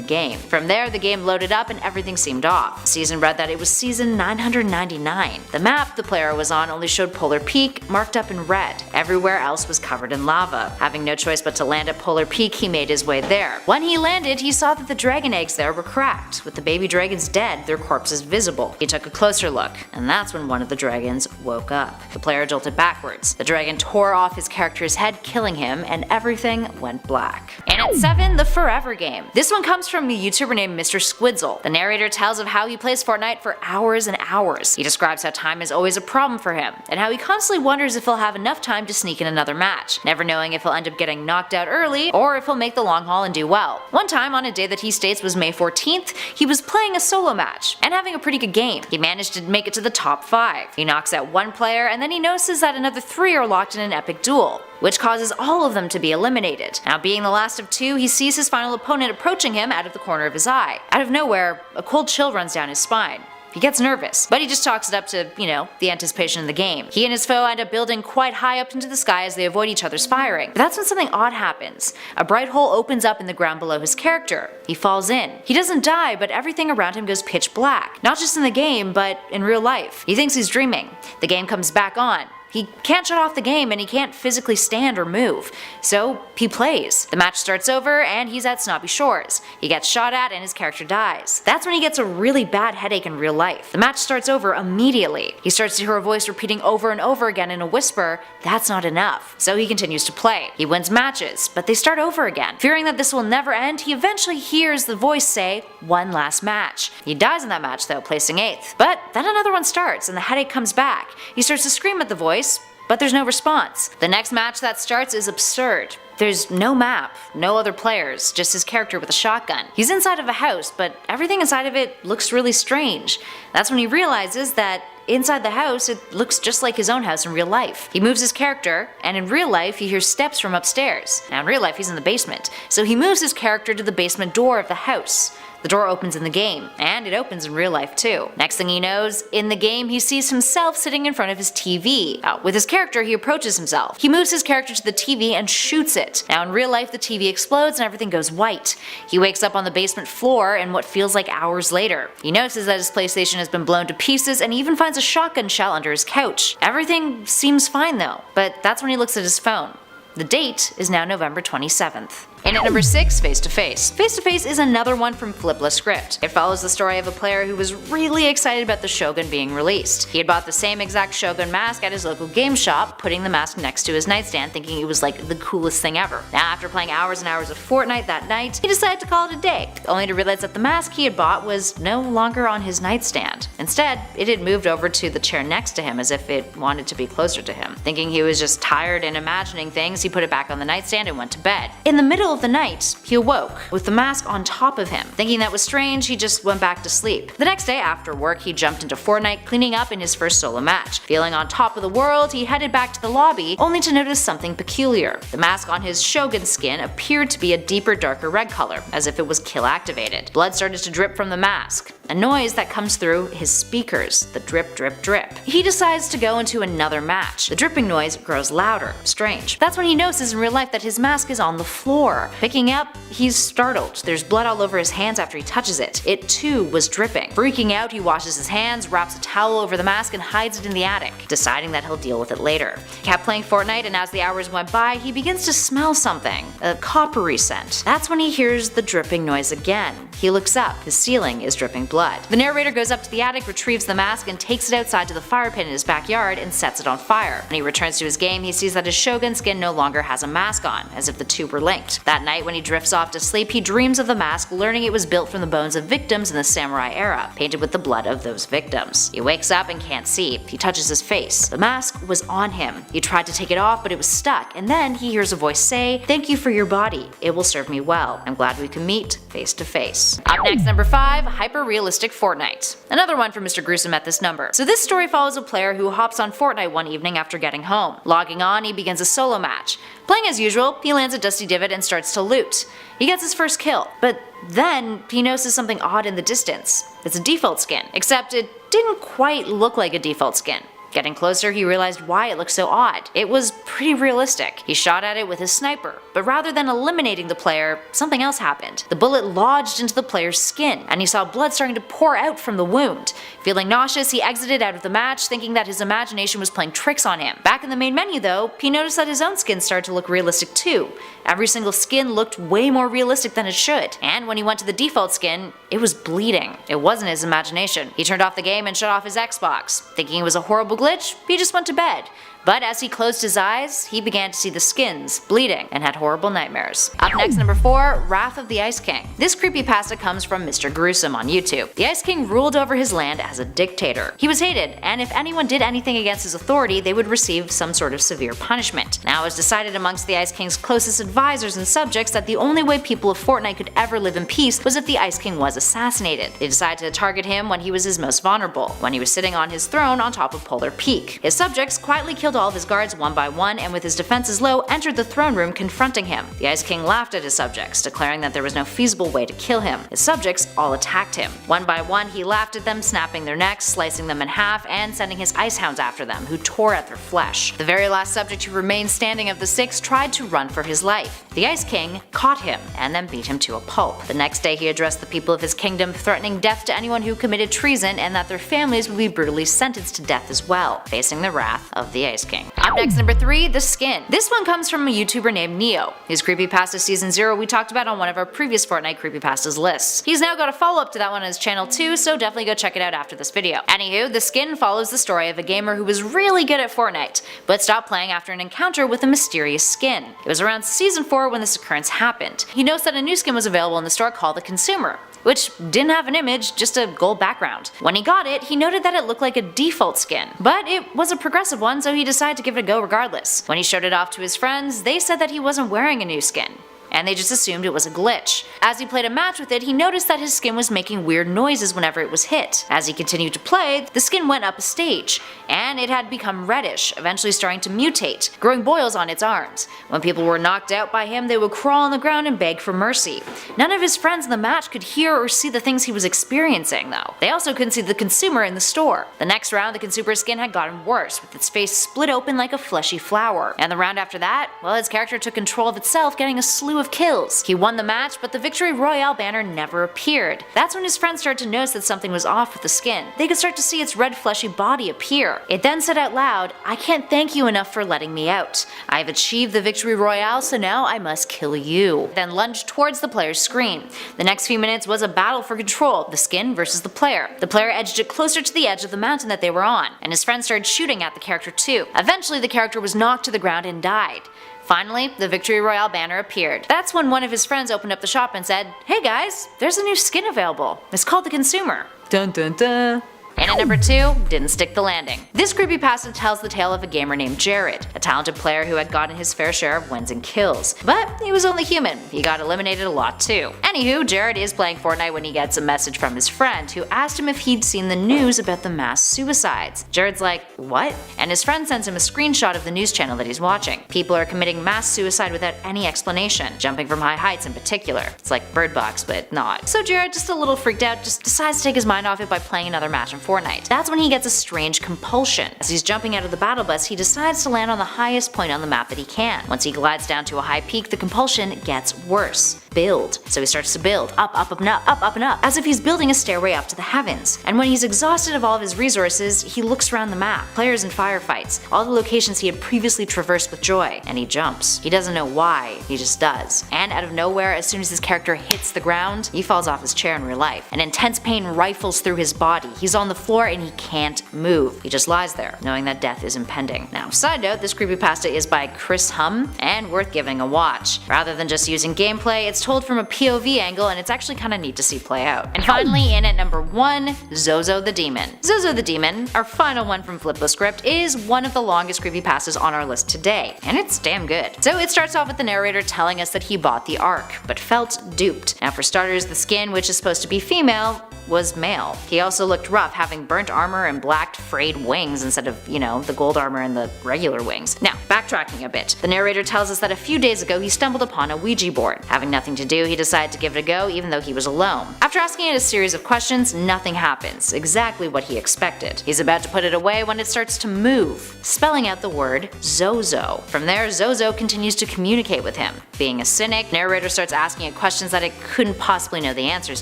game. From there, the game loaded up and everything seemed off. The season read that it was season 999. The map the player was on only showed Polar Peak, marked up in red. Everywhere else was covered in lava. Having no choice but to land at Polar Peak, he made his way there. When he landed, he saw that the dragon eggs there were cracked, with the baby dragons dead, their corpses visible. He took a closer look, and that's when one of the dragons woke up. The player jolted backwards. The dragon tore off his character's head, killing him, and everything went black. And at 7, The Forever Game. This one comes from a YouTuber named Mr. Squidzle. The narrator tells of how he plays Fortnite for hours and hours. He describes how time is always a problem for him, and how he constantly wonders if he'll have enough time to sneak in another match, never knowing if he'll end up getting knocked out early or if he'll make the long haul and do well. One time, on a day that he states was May 14th, he was playing a solo match and having a pretty good game. He managed to make it to the top 5. He knocks out one player and then he notices that another 3 are locked in an epic duel, which causes all of them to be eliminated. Now being the last of 2, he sees his final opponent approaching him out of the corner of his eye. Out of nowhere, a cold chill runs down his spine. He gets nervous, but he just chalks it up to, the anticipation of the game. He and his foe end up building quite high up into the sky as they avoid each other's firing. But that's when something odd happens. A bright hole opens up in the ground below his character. He falls in. He doesn't die, but everything around him goes pitch black. Not just in the game, but in real life. He thinks he's dreaming. The game comes back on. He can't shut off the game and he can't physically stand or move, so he plays. The match starts over and he's at Snobby Shores. He gets shot at and his character dies. That's when he gets a really bad headache in real life. The match starts over immediately. He starts to hear a voice repeating over and over again in a whisper, "That's not enough." So he continues to play. He wins matches, but they start over again. Fearing that this will never end, he eventually hears the voice say, "One last match." He dies in that match though, placing 8th. But then another one starts and the headache comes back. He starts to scream at the voice, but there's no response. The next match that starts is absurd. There's no map, no other players, just his character with a shotgun. He's inside of a house, but everything inside of it looks really strange. That's when he realizes that inside the house, it looks just like his own house in real life. He moves his character, and in real life, he hears steps from upstairs. Now in real life, he's in the basement. So he moves his character to the basement door of the house. The door opens in the game, and it opens in real life too. Next thing he knows, in the game he sees himself sitting in front of his TV. With his character, he approaches himself. He moves his character to the TV and shoots it. Now in real life, the TV explodes and everything goes white. He wakes up on the basement floor and what feels like hours later. He notices that his PlayStation has been blown to pieces and he even finds a shotgun shell under his couch. Everything seems fine though, but that's when he looks at his phone. The date is now November 27th. And at number 6, Face to Face. Face to Face is another one from fliplascript. It follows the story of a player who was really excited about the Shogun being released. He had bought the same exact Shogun mask at his local game shop, putting the mask next to his nightstand thinking it was like the coolest thing ever. Now after playing hours and hours of Fortnite that night, he decided to call it a day, only to realize that the mask he had bought was no longer on his nightstand. Instead, it had moved over to the chair next to him as if it wanted to be closer to him. Thinking he was just tired and imagining things, he put it back on the nightstand and went to bed. In the middle of the night, he awoke with the mask on top of him. Thinking that was strange, he just went back to sleep. The next day after work, he jumped into Fortnite, cleaning up in his first solo match. Feeling on top of the world, he headed back to the lobby, only to notice something peculiar. The mask on his Shogun skin appeared to be a deeper, darker red color, as if it was kill activated. Blood started to drip from the mask. A noise that comes through his speakers, the drip drip drip. He decides to go into another match. The dripping noise grows louder. Strange. That's when he notices in real life that his mask is on the floor. Picking up, he's startled. There's blood all over his hands after he touches it. It too was dripping. Freaking out, he washes his hands, wraps a towel over the mask and hides it in the attic, deciding that he'll deal with it later. He kept playing Fortnite and as the hours went by, he begins to smell something, a coppery scent. That's when he hears the dripping noise again. He looks up. His ceiling is dripping blood. The narrator goes up to the attic, retrieves the mask, and takes it outside to the fire pit in his backyard and sets it on fire. When he returns to his game, he sees that his Shogun skin no longer has a mask on, as if the two were linked. That night, when he drifts off to sleep, he dreams of the mask, learning it was built from the bones of victims in the samurai era, painted with the blood of those victims. He wakes up and can't see. He touches his face. The mask was on him. He tried to take it off, but it was stuck, and then he hears a voice say, "Thank you for your body. It will serve me well. I'm glad we can meet face to face." Up next, number 5, Hyper-Realistic Fortnite. Another one from Mr. Gruesome at this number. So this story follows a player who hops on Fortnite one evening after getting home. Logging on, he begins a solo match. Playing as usual, he lands a dusty divot and starts to loot. He gets his first kill, but then he notices something odd in the distance. It's a default skin, except it didn't quite look like a default skin. Getting closer, he realized why it looked so odd. It was pretty realistic. He shot at it with his sniper, but rather than eliminating the player, something else happened. The bullet lodged into the player's skin, and he saw blood starting to pour out from the wound. Feeling nauseous, he exited out of the match, thinking that his imagination was playing tricks on him. Back in the main menu though, he noticed that his own skin started to look realistic too. Every single skin looked way more realistic than it should, and when he went to the default skin, it was bleeding. It wasn't his imagination. He turned off the game and shut off his Xbox. Thinking it was a horrible glitch, he just went to bed. But as he closed his eyes, he began to see the skins bleeding and had horrible nightmares. Up next, number 4, Wrath of the Ice King. This creepypasta comes from Mr. Gruesome on YouTube. The Ice King ruled over his land as a dictator. He was hated, and if anyone did anything against his authority, they would receive some sort of severe punishment. Now it was decided amongst the Ice King's closest advisors and subjects that the only way people of Fortnite could ever live in peace was if the Ice King was assassinated. They decided to target him when he was his most vulnerable, when he was sitting on his throne on top of Polar Peak. His subjects quietly killed all of his guards one by one, and with his defenses low, entered the throne room confronting him. The Ice King laughed at his subjects, declaring that there was no feasible way to kill him. His subjects all attacked him. One by one, he laughed at them, snapping their necks, slicing them in half, and sending his ice hounds after them, who tore at their flesh. The very last subject who remained standing of the 6 tried to run for his life. The Ice King caught him, and then beat him to a pulp. The next day, he addressed the people of his kingdom, threatening death to anyone who committed treason, and that their families would be brutally sentenced to death as well, facing the wrath of the Ice King. Up next, number 3, The Skin. This one comes from a YouTuber named Neo. His Creepypasta Season 0 we talked about on one of our previous Fortnite Creepypastas lists. He's now got a follow-up to that one on his channel too, so definitely go check it out after this video. Anywho, The Skin follows the story of a gamer who was really good at Fortnite, but stopped playing after an encounter with a mysterious skin. It was around Season 4 when this occurrence happened. He noticed that a new skin was available in the store called the Consumer. which didn't have an image, just a gold background. When he got it, he noted that it looked like a default skin, but it was a progressive one, so he decided to give it a go regardless. When he showed it off to his friends, they said that he wasn't wearing a new skin, and they just assumed it was a glitch. As he played a match with it, he noticed that his skin was making weird noises whenever it was hit. As he continued to play, the skin went up a stage, and it had become reddish, eventually starting to mutate, growing boils on its arms. When people were knocked out by him, they would crawl on the ground and beg for mercy. None of his friends in the match could hear or see the things he was experiencing, though. They also couldn't see the consumer in the store. The next round, the consumer's skin had gotten worse, with its face split open like a fleshy flower. And the round after that, well, his character took control of itself, getting a slew of kills. He won the match, but the Victory Royale banner never appeared. That's when his friends started to notice that something was off with the skin. They could start to see its red fleshy body appear. It then said out loud, "I can't thank you enough for letting me out. I've achieved the Victory Royale, so now I must kill you." Then lunged towards the player's screen. The next few minutes was a battle for control, the skin versus the player. The player edged it closer to the edge of the mountain that they were on, and his friends started shooting at the character too. Eventually the character was knocked to the ground and died. Finally, the Victory Royale banner appeared. That's when one of his friends opened up the shop and said, "Hey guys, there's a new skin available. It's called the Consumer." Dun dun dun. And at number 2, didn't stick the landing. This creepypasta tells the tale of a gamer named Jared, a talented player who had gotten his fair share of wins and kills. But he was only human, he got eliminated a lot too. Anywho, Jared is playing Fortnite when he gets a message from his friend who asked him if he'd seen the news about the mass suicides. Jared's like, "What?" And his friend sends him a screenshot of the news channel that he's watching. People are committing mass suicide without any explanation, jumping from high heights in particular. It's like Bird Box, but not. So Jared, just a little freaked out, just decides to take his mind off it by playing another match in Fortnite. That's when he gets a strange compulsion. As he's jumping out of the battle bus, he decides to land on the highest point on the map that he can. Once he glides down to a high peak, the compulsion gets worse. Build. So he starts to build, up and up, as if he's building a stairway up to the heavens. And when he's exhausted of all of his resources, he looks around the map, players and firefights, all the locations he had previously traversed with joy, and he jumps. He doesn't know why, he just does. And out of nowhere, as soon as his character hits the ground, he falls off his chair in real life. An intense pain rifles through his body. He's on the floor and he can't move. He just lies there, knowing that death is impending. Now, side note, this creepypasta is by Chris Hum, and worth giving a watch. Rather than just using gameplay, it's told from a POV angle, and it's actually kinda neat to see play out. And finally, in at number 1, Zozo the Demon. Zozo the Demon, our final one from fliplascript, is one of the longest creepypastas on our list today, and it's damn good. So it starts off with the narrator telling us that he bought the Ark, but felt duped. Now for starters, the skin, which is supposed to be female, was male. He also looked rough, having burnt armor and black frayed wings instead of, the gold armor and the regular wings. Now, backtracking a bit, the narrator tells us that a few days ago he stumbled upon a Ouija board. Having nothing to do, he decided to give it a go even though he was alone. After asking it a series of questions, nothing happens, exactly what he expected. He's about to put it away when it starts to move, spelling out the word Zozo. From there, Zozo continues to communicate with him. Being a cynic, narrator starts asking it questions that it couldn't possibly know the answers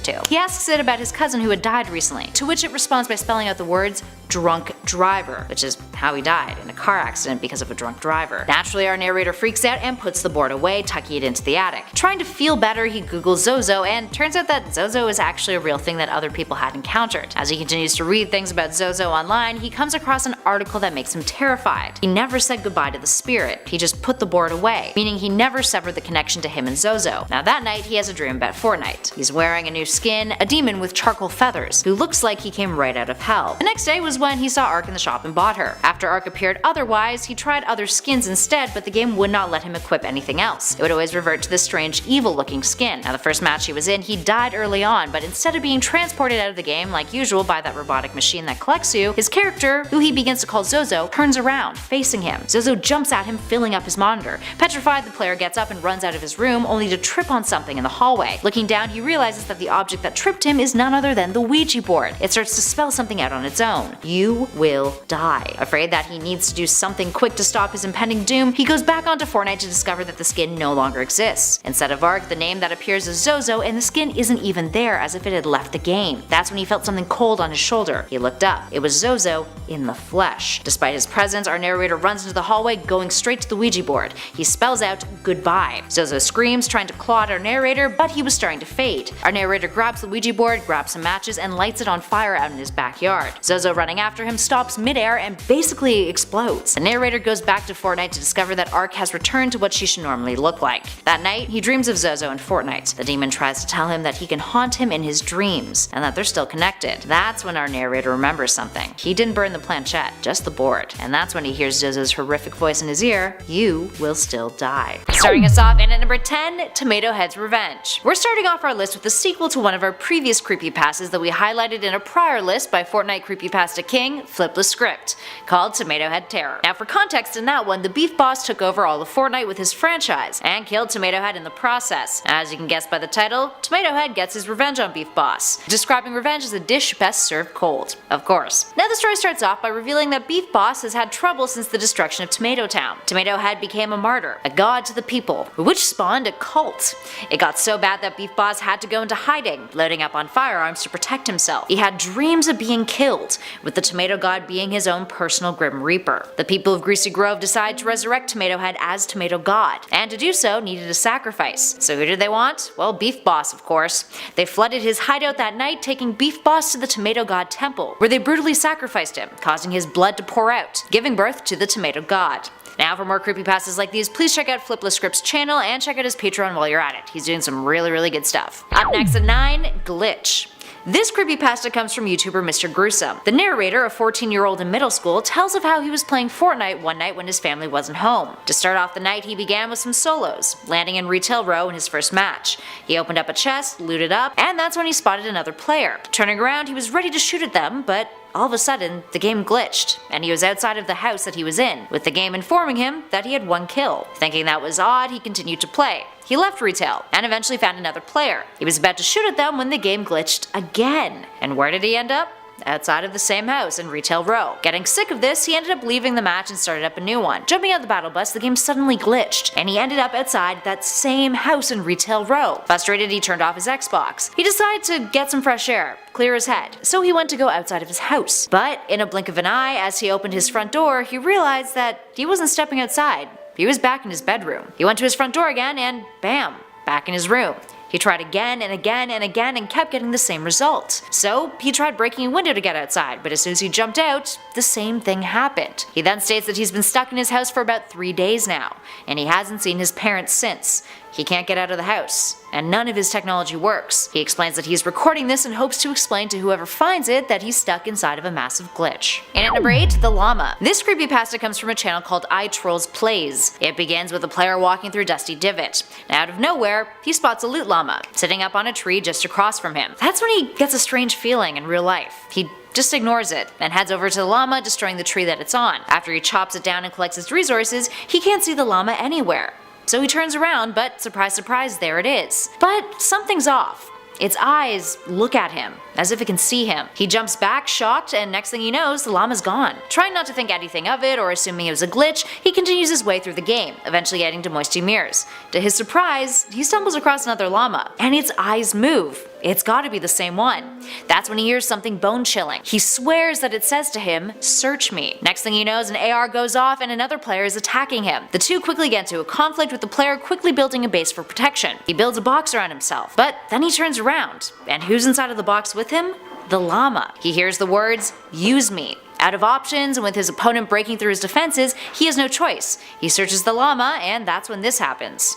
to. He asks it about his cousin who had died recently, to which it responds by spelling out the words drunk driver, which is how he died, in a car accident because of a drunk driver. Naturally, our narrator freaks out and puts the board away, tucking it into the attic. Trying to feel better, he googles Zozo, and turns out that Zozo is actually a real thing that other people had encountered. As he continues to read things about Zozo online, he comes across an article that makes him terrified. He never said goodbye to the spirit, he just put the board away, meaning he never severed the connection to him and Zozo. Now that night, he has a dream about Fortnite. He's wearing a new skin, a demon with charcoal feathers, who looks like he came right out of hell. The next day was when he saw Ark in the shop and bought her. After Ark appeared otherwise, he tried other skins instead, but the game would not let him equip anything else. It would always revert to this strange, evil-looking skin. Now the first match he was in, he died early on, but instead of being transported out of the game like usual by that robotic machine that collects you, his character, who he begins to call Zozo, turns around, facing him. Zozo jumps at him, filling up his monitor. Petrified, the player gets up and runs out of his room, only to trip on something in the hallway. Looking down, he realizes that the object that tripped him is none other than the Ouija board. It starts to spell something out on its own. You will die. Afraid that he needs to do something quick to stop his impending doom, he goes back onto Fortnite to discover that the skin no longer exists. Instead of Ark, the name that appears is Zozo, and the skin isn't even there, as if it had left the game. That's when he felt something cold on his shoulder. He looked up. It was Zozo in the flesh. Despite his presence, our narrator runs into the hallway, going straight to the Ouija board. He spells out goodbye. Zozo screams, trying to claw at our narrator, but he was starting to fade. Our narrator grabs the Ouija board, grabs some matches, and lights it on fire out in his backyard. Zozo running running after him stops midair and basically explodes. The narrator goes back to Fortnite to discover that Ark has returned to what she should normally look like. That night, he dreams of Zozo and Fortnite. The demon tries to tell him that he can haunt him in his dreams, and that they're still connected. That's when our narrator remembers something. He didn't burn the planchette, just the board. And that's when he hears Zozo's horrific voice in his ear, "You will still die." Starting us off in at number 10, Tomato Head's Revenge. We're starting off our list with the sequel to one of our previous creepypastas that we highlighted in a prior list by Fortnite Creepypasta King, fliplascript, called Tomato Head Terror. Now for context, in that one, the beef boss took over all of Fortnite with his franchise, and killed Tomato Head in the process. As you can guess by the title, Tomato Head gets his revenge on Beef Boss, describing revenge as a dish best served cold. Of course. Now the story starts off by revealing that Beef Boss has had trouble since the destruction of Tomato Town. Tomato Head became a martyr, a god to the people, which spawned a cult. It got so bad that Beef Boss had to go into hiding, loading up on firearms to protect himself. He had dreams of being killed, with the tomato god being his own personal Grim Reaper. The people of Greasy Grove decided to resurrect Tomato Head as Tomato God, and to do so needed a sacrifice. So who did they want? Well, Beef Boss, of course. They flooded his hideout that night, taking Beef Boss to the Tomato God temple, where they brutally sacrificed him, causing his blood to pour out, giving birth to the Tomato God. Now for more creepypastas like these, please check out fliplascript's channel and check out his Patreon while you're at it. He's doing some really good stuff. Up next at 9, Glitch. This creepypasta comes from YouTuber Mr. Gruesome. The narrator, a 14-year-old in middle school, tells of how he was playing Fortnite one night when his family wasn't home. To start off the night, he began with some solos, landing in retail row in his first match. He opened up a chest, looted up, and that's when he spotted another player. Turning around, he was ready to shoot at them, but all of a sudden, the game glitched, and he was outside of the house that he was in, with the game informing him that he had 1 kill. Thinking that was odd, he continued to play. He left retail, and eventually found another player. He was about to shoot at them when the game glitched again. And where did he end up? Outside of the same house in retail row. Getting sick of this, he ended up leaving the match and started up a new one. Jumping out the battle bus, the game suddenly glitched, and he ended up outside that same house in retail row. Frustrated, he turned off his Xbox. He decided to get some fresh air, clear his head, so he went to go outside of his house. But in a blink of an eye, as he opened his front door, he realized that he wasn't stepping outside. He was back in his bedroom. He went to his front door again and bam, back in his room. He tried again and again and again and kept getting the same result. So he tried breaking a window to get outside, but as soon as he jumped out, the same thing happened. He then states that he's been stuck in his house for about 3 days now, and he hasn't seen his parents since. He can't get out of the house, and none of his technology works. He explains that he's recording this in hopes to explain to whoever finds it that he's stuck inside of a massive glitch. And at number 8, the Llama. This creepypasta comes from a channel called iTrolls Plays. It begins with a player walking through Dusty Divot. Out of nowhere, he spots a loot llama, sitting up on a tree just across from him. That's when he gets a strange feeling in real life. He just ignores it, and heads over to the llama, destroying the tree that it's on. After he chops it down and collects its resources, he can't see the llama anywhere. So he turns around, but surprise surprise, there it is. But something's off. Its eyes look at him, as if it can see him. He jumps back, shocked, and next thing he knows, the llama's gone. Trying not to think anything of it, or assuming it was a glitch, he continues his way through the game, eventually getting to Moisty Mirrors. To his surprise, he stumbles across another llama, and its eyes move. It's gotta be the same one. That's when he hears something bone-chilling. He swears that it says to him, "Search me." Next thing he knows, an AR goes off and another player is attacking him. The two quickly get into a conflict, with the player quickly building a base for protection. He builds a box around himself, but then he turns around, and who's inside of the box with him? The llama. He hears the words, "Use me." Out of options, and with his opponent breaking through his defenses, he has no choice. He searches the llama, and that's when this happens.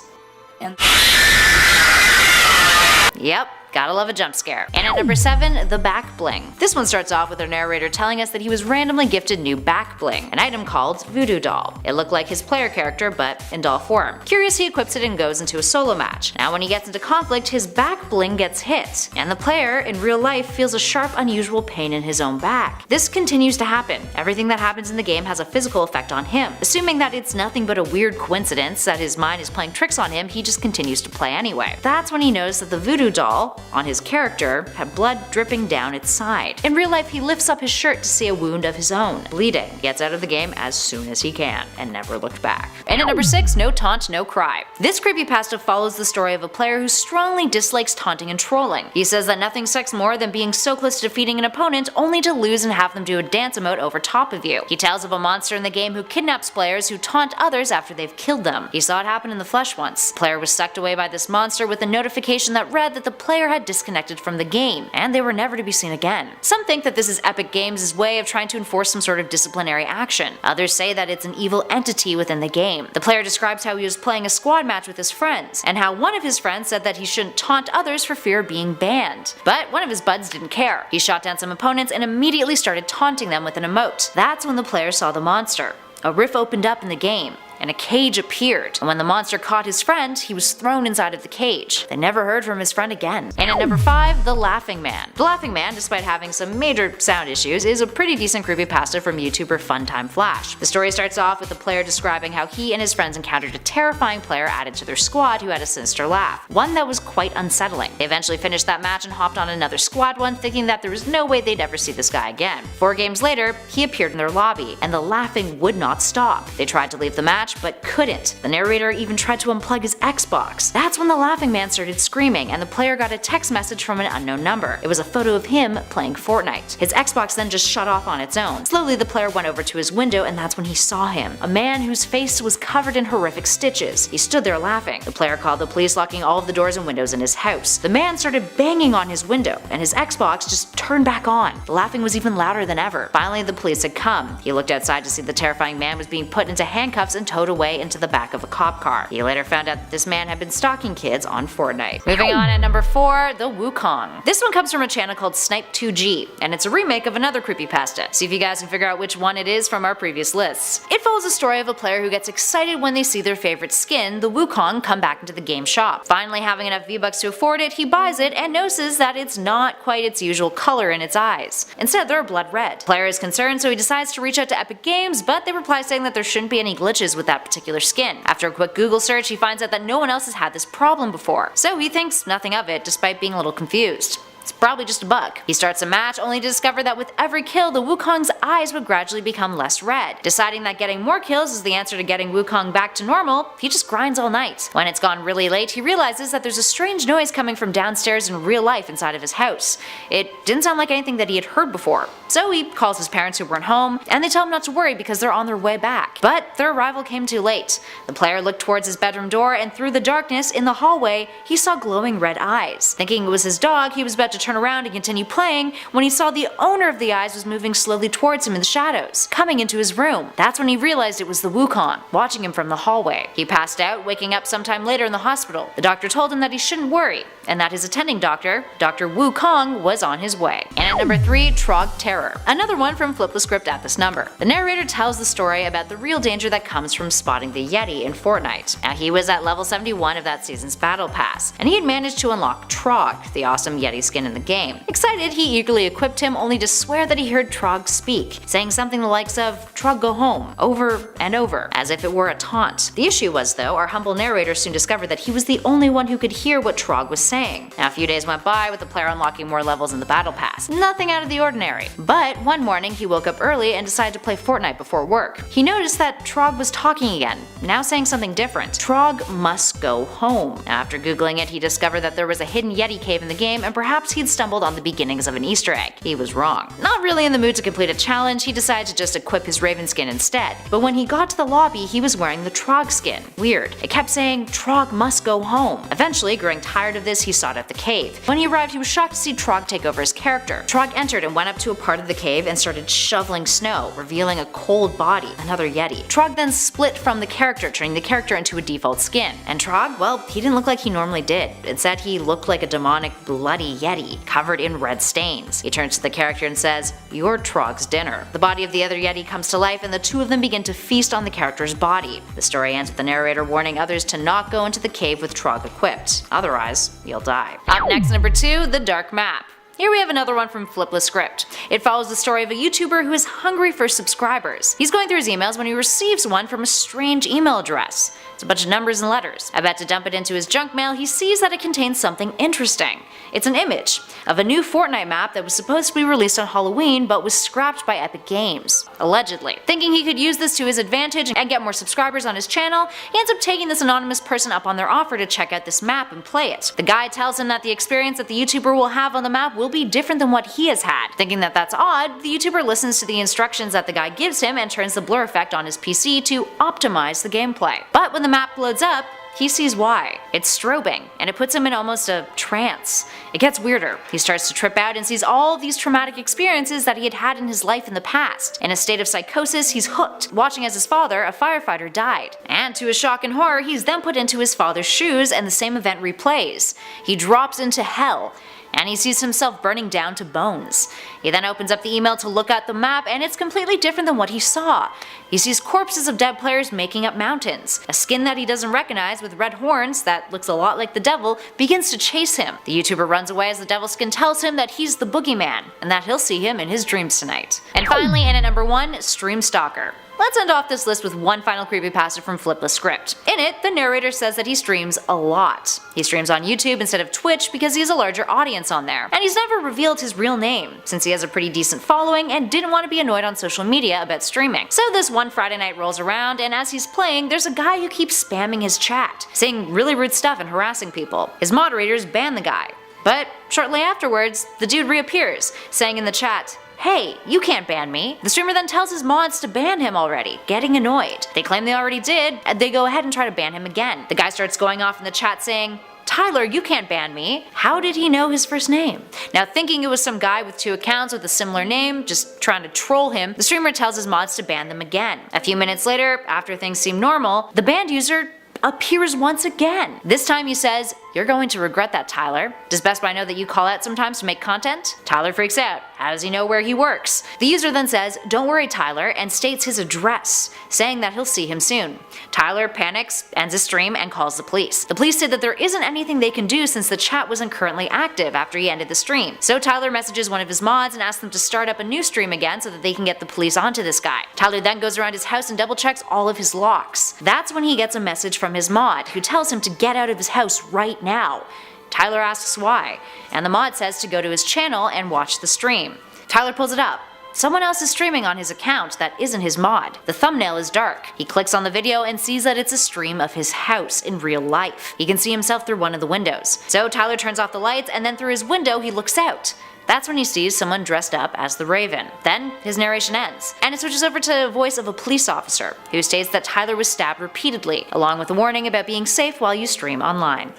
Yep. Gotta love a jump scare. And at number 7, the Back Bling. This one starts off with our narrator telling us that he was randomly gifted new Back Bling, an item called Voodoo Doll. It looked like his player character, but in doll form. Curious, he equips it and goes into a solo match. Now when he gets into conflict, his Back Bling gets hit, and the player, in real life, feels a sharp, unusual pain in his own back. This continues to happen. Everything that happens in the game has a physical effect on him. Assuming that it's nothing but a weird coincidence, that his mind is playing tricks on him, he just continues to play anyway. That's when he knows that the voodoo doll on his character had blood dripping down its side. In real life, he lifts up his shirt to see a wound of his own, bleeding. He gets out of the game as soon as he can, and never looked back. And at number 6, no taunt, no cry. This creepypasta follows the story of a player who strongly dislikes taunting and trolling. He says that nothing sucks more than being so close to defeating an opponent only to lose and have them do a dance emote over top of you. He tells of a monster in the game who kidnaps players who taunt others after they've killed them. He saw it happen in the flesh once. The player was sucked away by this monster with a notification that read that the player had thread disconnected from the game, and they were never to be seen again. Some think that this is Epic Games' way of trying to enforce some sort of disciplinary action. Others say that it's an evil entity within the game. The player describes how he was playing a squad match with his friends, and how one of his friends said that he shouldn't taunt others for fear of being banned. But one of his buds didn't care. He shot down some opponents and immediately started taunting them with an emote. That's when the player saw the monster. A rift opened up in the game, and a cage appeared, and when the monster caught his friend, he was thrown inside of the cage. They never heard from his friend again. And at number 5, The Laughing Man. The Laughing Man, despite having some major sound issues, is a pretty decent creepypasta from YouTuber Funtime Flash. The story starts off with the player describing how he and his friends encountered a terrifying player added to their squad who had a sinister laugh, one that was quite unsettling. They eventually finished that match and hopped on another squad one, thinking that there was no way they'd ever see this guy again. 4 games later, he appeared in their lobby, and the laughing would not stop. They tried to leave the match, but couldn't. The narrator even tried to unplug his Xbox. That's when the Laughing Man started screaming, and the player got a text message from an unknown number. It was a photo of him playing Fortnite. His Xbox then just shut off on its own. Slowly the player went over to his window, and that's when he saw him. A man whose face was covered in horrific stitches. He stood there laughing. The player called the police, locking all of the doors and windows in his house. The man started banging on his window, and his Xbox just turned back on. The laughing was even louder than ever. Finally the police had come. He looked outside to see the terrifying man was being put into handcuffs and towed away into the back of a cop car. He later found out that this man had been stalking kids on Fortnite. Moving on at number 4, The Wukong. This one comes from a channel called Snipe2G, and it's a remake of another creepypasta. See if you guys can figure out which one it is from our previous lists. It follows the story of a player who gets excited when they see their favorite skin, the Wukong, come back into the game shop. Finally having enough V-Bucks to afford it, he buys it and notices that it's not quite its usual color in its eyes. Instead, they're blood red. The player is concerned, so he decides to reach out to Epic Games, but they reply saying that there shouldn't be any glitches with that particular skin. After a quick Google search, he finds out that no one else has had this problem before, so he thinks nothing of it despite being a little confused. It's probably just a bug. He starts a match only to discover that with every kill, the Wukong's eyes would gradually become less red. Deciding that getting more kills is the answer to getting Wukong back to normal, he just grinds all night. When it's gone really late, he realizes that there's a strange noise coming from downstairs in real life inside of his house. It didn't sound like anything that he had heard before. So he calls his parents who weren't home, and they tell him not to worry because they're on their way back. But their arrival came too late. The player looked towards his bedroom door, and through the darkness in the hallway, he saw glowing red eyes. Thinking it was his dog, he was about to turn around and continue playing when he saw the owner of the eyes was moving slowly towards him in the shadows, coming into his room. That's when he realized it was the Wukong, watching him from the hallway. He passed out, waking up sometime later in the hospital. The doctor told him that he shouldn't worry, and that his attending doctor, Dr. Wukong, was on his way. And at number 3, Trogged Terror. Another one from fliplascript at this number. The narrator tells the story about the real danger that comes from spotting the Yeti in Fortnite. Now he was at level 71 of that season's battle pass, and he had managed to unlock Trogged, the awesome Yeti skin in the game. Excited, he eagerly equipped him, only to swear that he heard Trog speak, saying something the likes of "Trog go home," over and over, as if it were a taunt. The issue was, though, our humble narrator soon discovered that he was the only one who could hear what Trog was saying. Now a few days went by with the player unlocking more levels in the battle pass. Nothing out of the ordinary. But one morning he woke up early and decided to play Fortnite before work. He noticed that Trog was talking again, now saying something different. Trog must go home. After googling it, he discovered that there was a hidden Yeti cave in the game, and perhaps he'd stumbled on the beginnings of an Easter egg. He was wrong. Not really in the mood to complete a challenge, he decided to just equip his Raven skin instead. But when he got to the lobby, he was wearing the Trog skin. Weird. It kept saying, "Trog must go home." Eventually, growing tired of this, he sought out the cave. When he arrived, he was shocked to see Trog take over his character. Trog entered and went up to a part of the cave and started shoveling snow, revealing a cold body, another Yeti. Trog then split from the character, turning the character into a default skin. And Trog, well, he didn't look like he normally did. Instead, he looked like a demonic, bloody Yeti, covered in red stains. He turns to the character and says, "You're Trog's dinner." The body of the other Yeti comes to life, and the two of them begin to feast on the character's body. The story ends with the narrator warning others to not go into the cave with Trog equipped. Otherwise, you'll die. Up next, number 2, The Dark Map. Here we have another one from fliplascript. It follows the story of a YouTuber who is hungry for subscribers. He's going through his emails when he receives one from a strange email address. It's a bunch of numbers and letters. About to dump it into his junk mail, he sees that it contains something interesting. It's an image of a new Fortnite map that was supposed to be released on Halloween but was scrapped by Epic Games, allegedly. Thinking he could use this to his advantage and get more subscribers on his channel, he ends up taking this anonymous person up on their offer to check out this map and play it. The guy tells him that the experience that the YouTuber will have on the map will be different than what he has had. Thinking that that's odd, the YouTuber listens to the instructions that the guy gives him and turns the blur effect on his PC to optimize the gameplay. But when the map loads up, he sees why. It's strobing, and it puts him in almost a trance. It gets weirder. He starts to trip out and sees all these traumatic experiences that he had had in his life in the past. In a state of psychosis, he's hooked, watching as his father, a firefighter, died. And to his shock and horror, he's then put into his father's shoes and the same event replays. He drops into hell, and he sees himself burning down to bones. He then opens up the email to look at the map, and it's completely different than what he saw. He sees corpses of dead players making up mountains. A skin that he doesn't recognize with red horns that looks a lot like the devil begins to chase him. The YouTuber runs away as the devil skin tells him that he's the boogeyman, and that he'll see him in his dreams tonight. And finally, in at number 1, Stream Stalker. Let's end off this list with one final creepypasta from fliplascript. In it, the narrator says that he streams a lot. He streams on YouTube instead of Twitch because he has a larger audience on there. And he's never revealed his real name, since he has a pretty decent following and didn't want to be annoyed on social media about streaming. So this one Friday night rolls around, and as he's playing, there's a guy who keeps spamming his chat, saying really rude stuff and harassing people. His moderators ban the guy. But shortly afterwards, the dude reappears, saying in the chat, "Hey, you can't ban me." The streamer then tells his mods to ban him already, getting annoyed. They claim they already did, and they go ahead and try to ban him again. The guy starts going off in the chat saying, "Tyler, you can't ban me." How did he know his first name? Now, thinking it was some guy with 2 accounts with a similar name, just trying to troll him, the streamer tells his mods to ban them again. A few minutes later, after things seem normal, the banned user appears once again. This time he says, "You're going to regret that, Tyler. Does Best Buy know that you call out sometimes to make content?" Tyler freaks out. How does he know where he works? The user then says, "Don't worry, Tyler," and states his address, saying that he'll see him soon. Tyler panics, ends his stream, and calls the police. The police say that there isn't anything they can do since the chat wasn't currently active after he ended the stream. So Tyler messages one of his mods and asks them to start up a new stream again so that they can get the police onto this guy. Tyler then goes around his house and double checks all of his locks. That's when he gets a message from his mod, who tells him to get out of his house right now. Tyler asks why, and the mod says to go to his channel and watch the stream. Tyler pulls it up. Someone else is streaming on his account that isn't his mod. The thumbnail is dark. He clicks on the video and sees that it's a stream of his house in real life. He can see himself through one of the windows. So Tyler turns off the lights, and then through his window he looks out. That's when he sees someone dressed up as the Raven. Then his narration ends, and it switches over to the voice of a police officer, who states that Tyler was stabbed repeatedly, along with a warning about being safe while you stream online.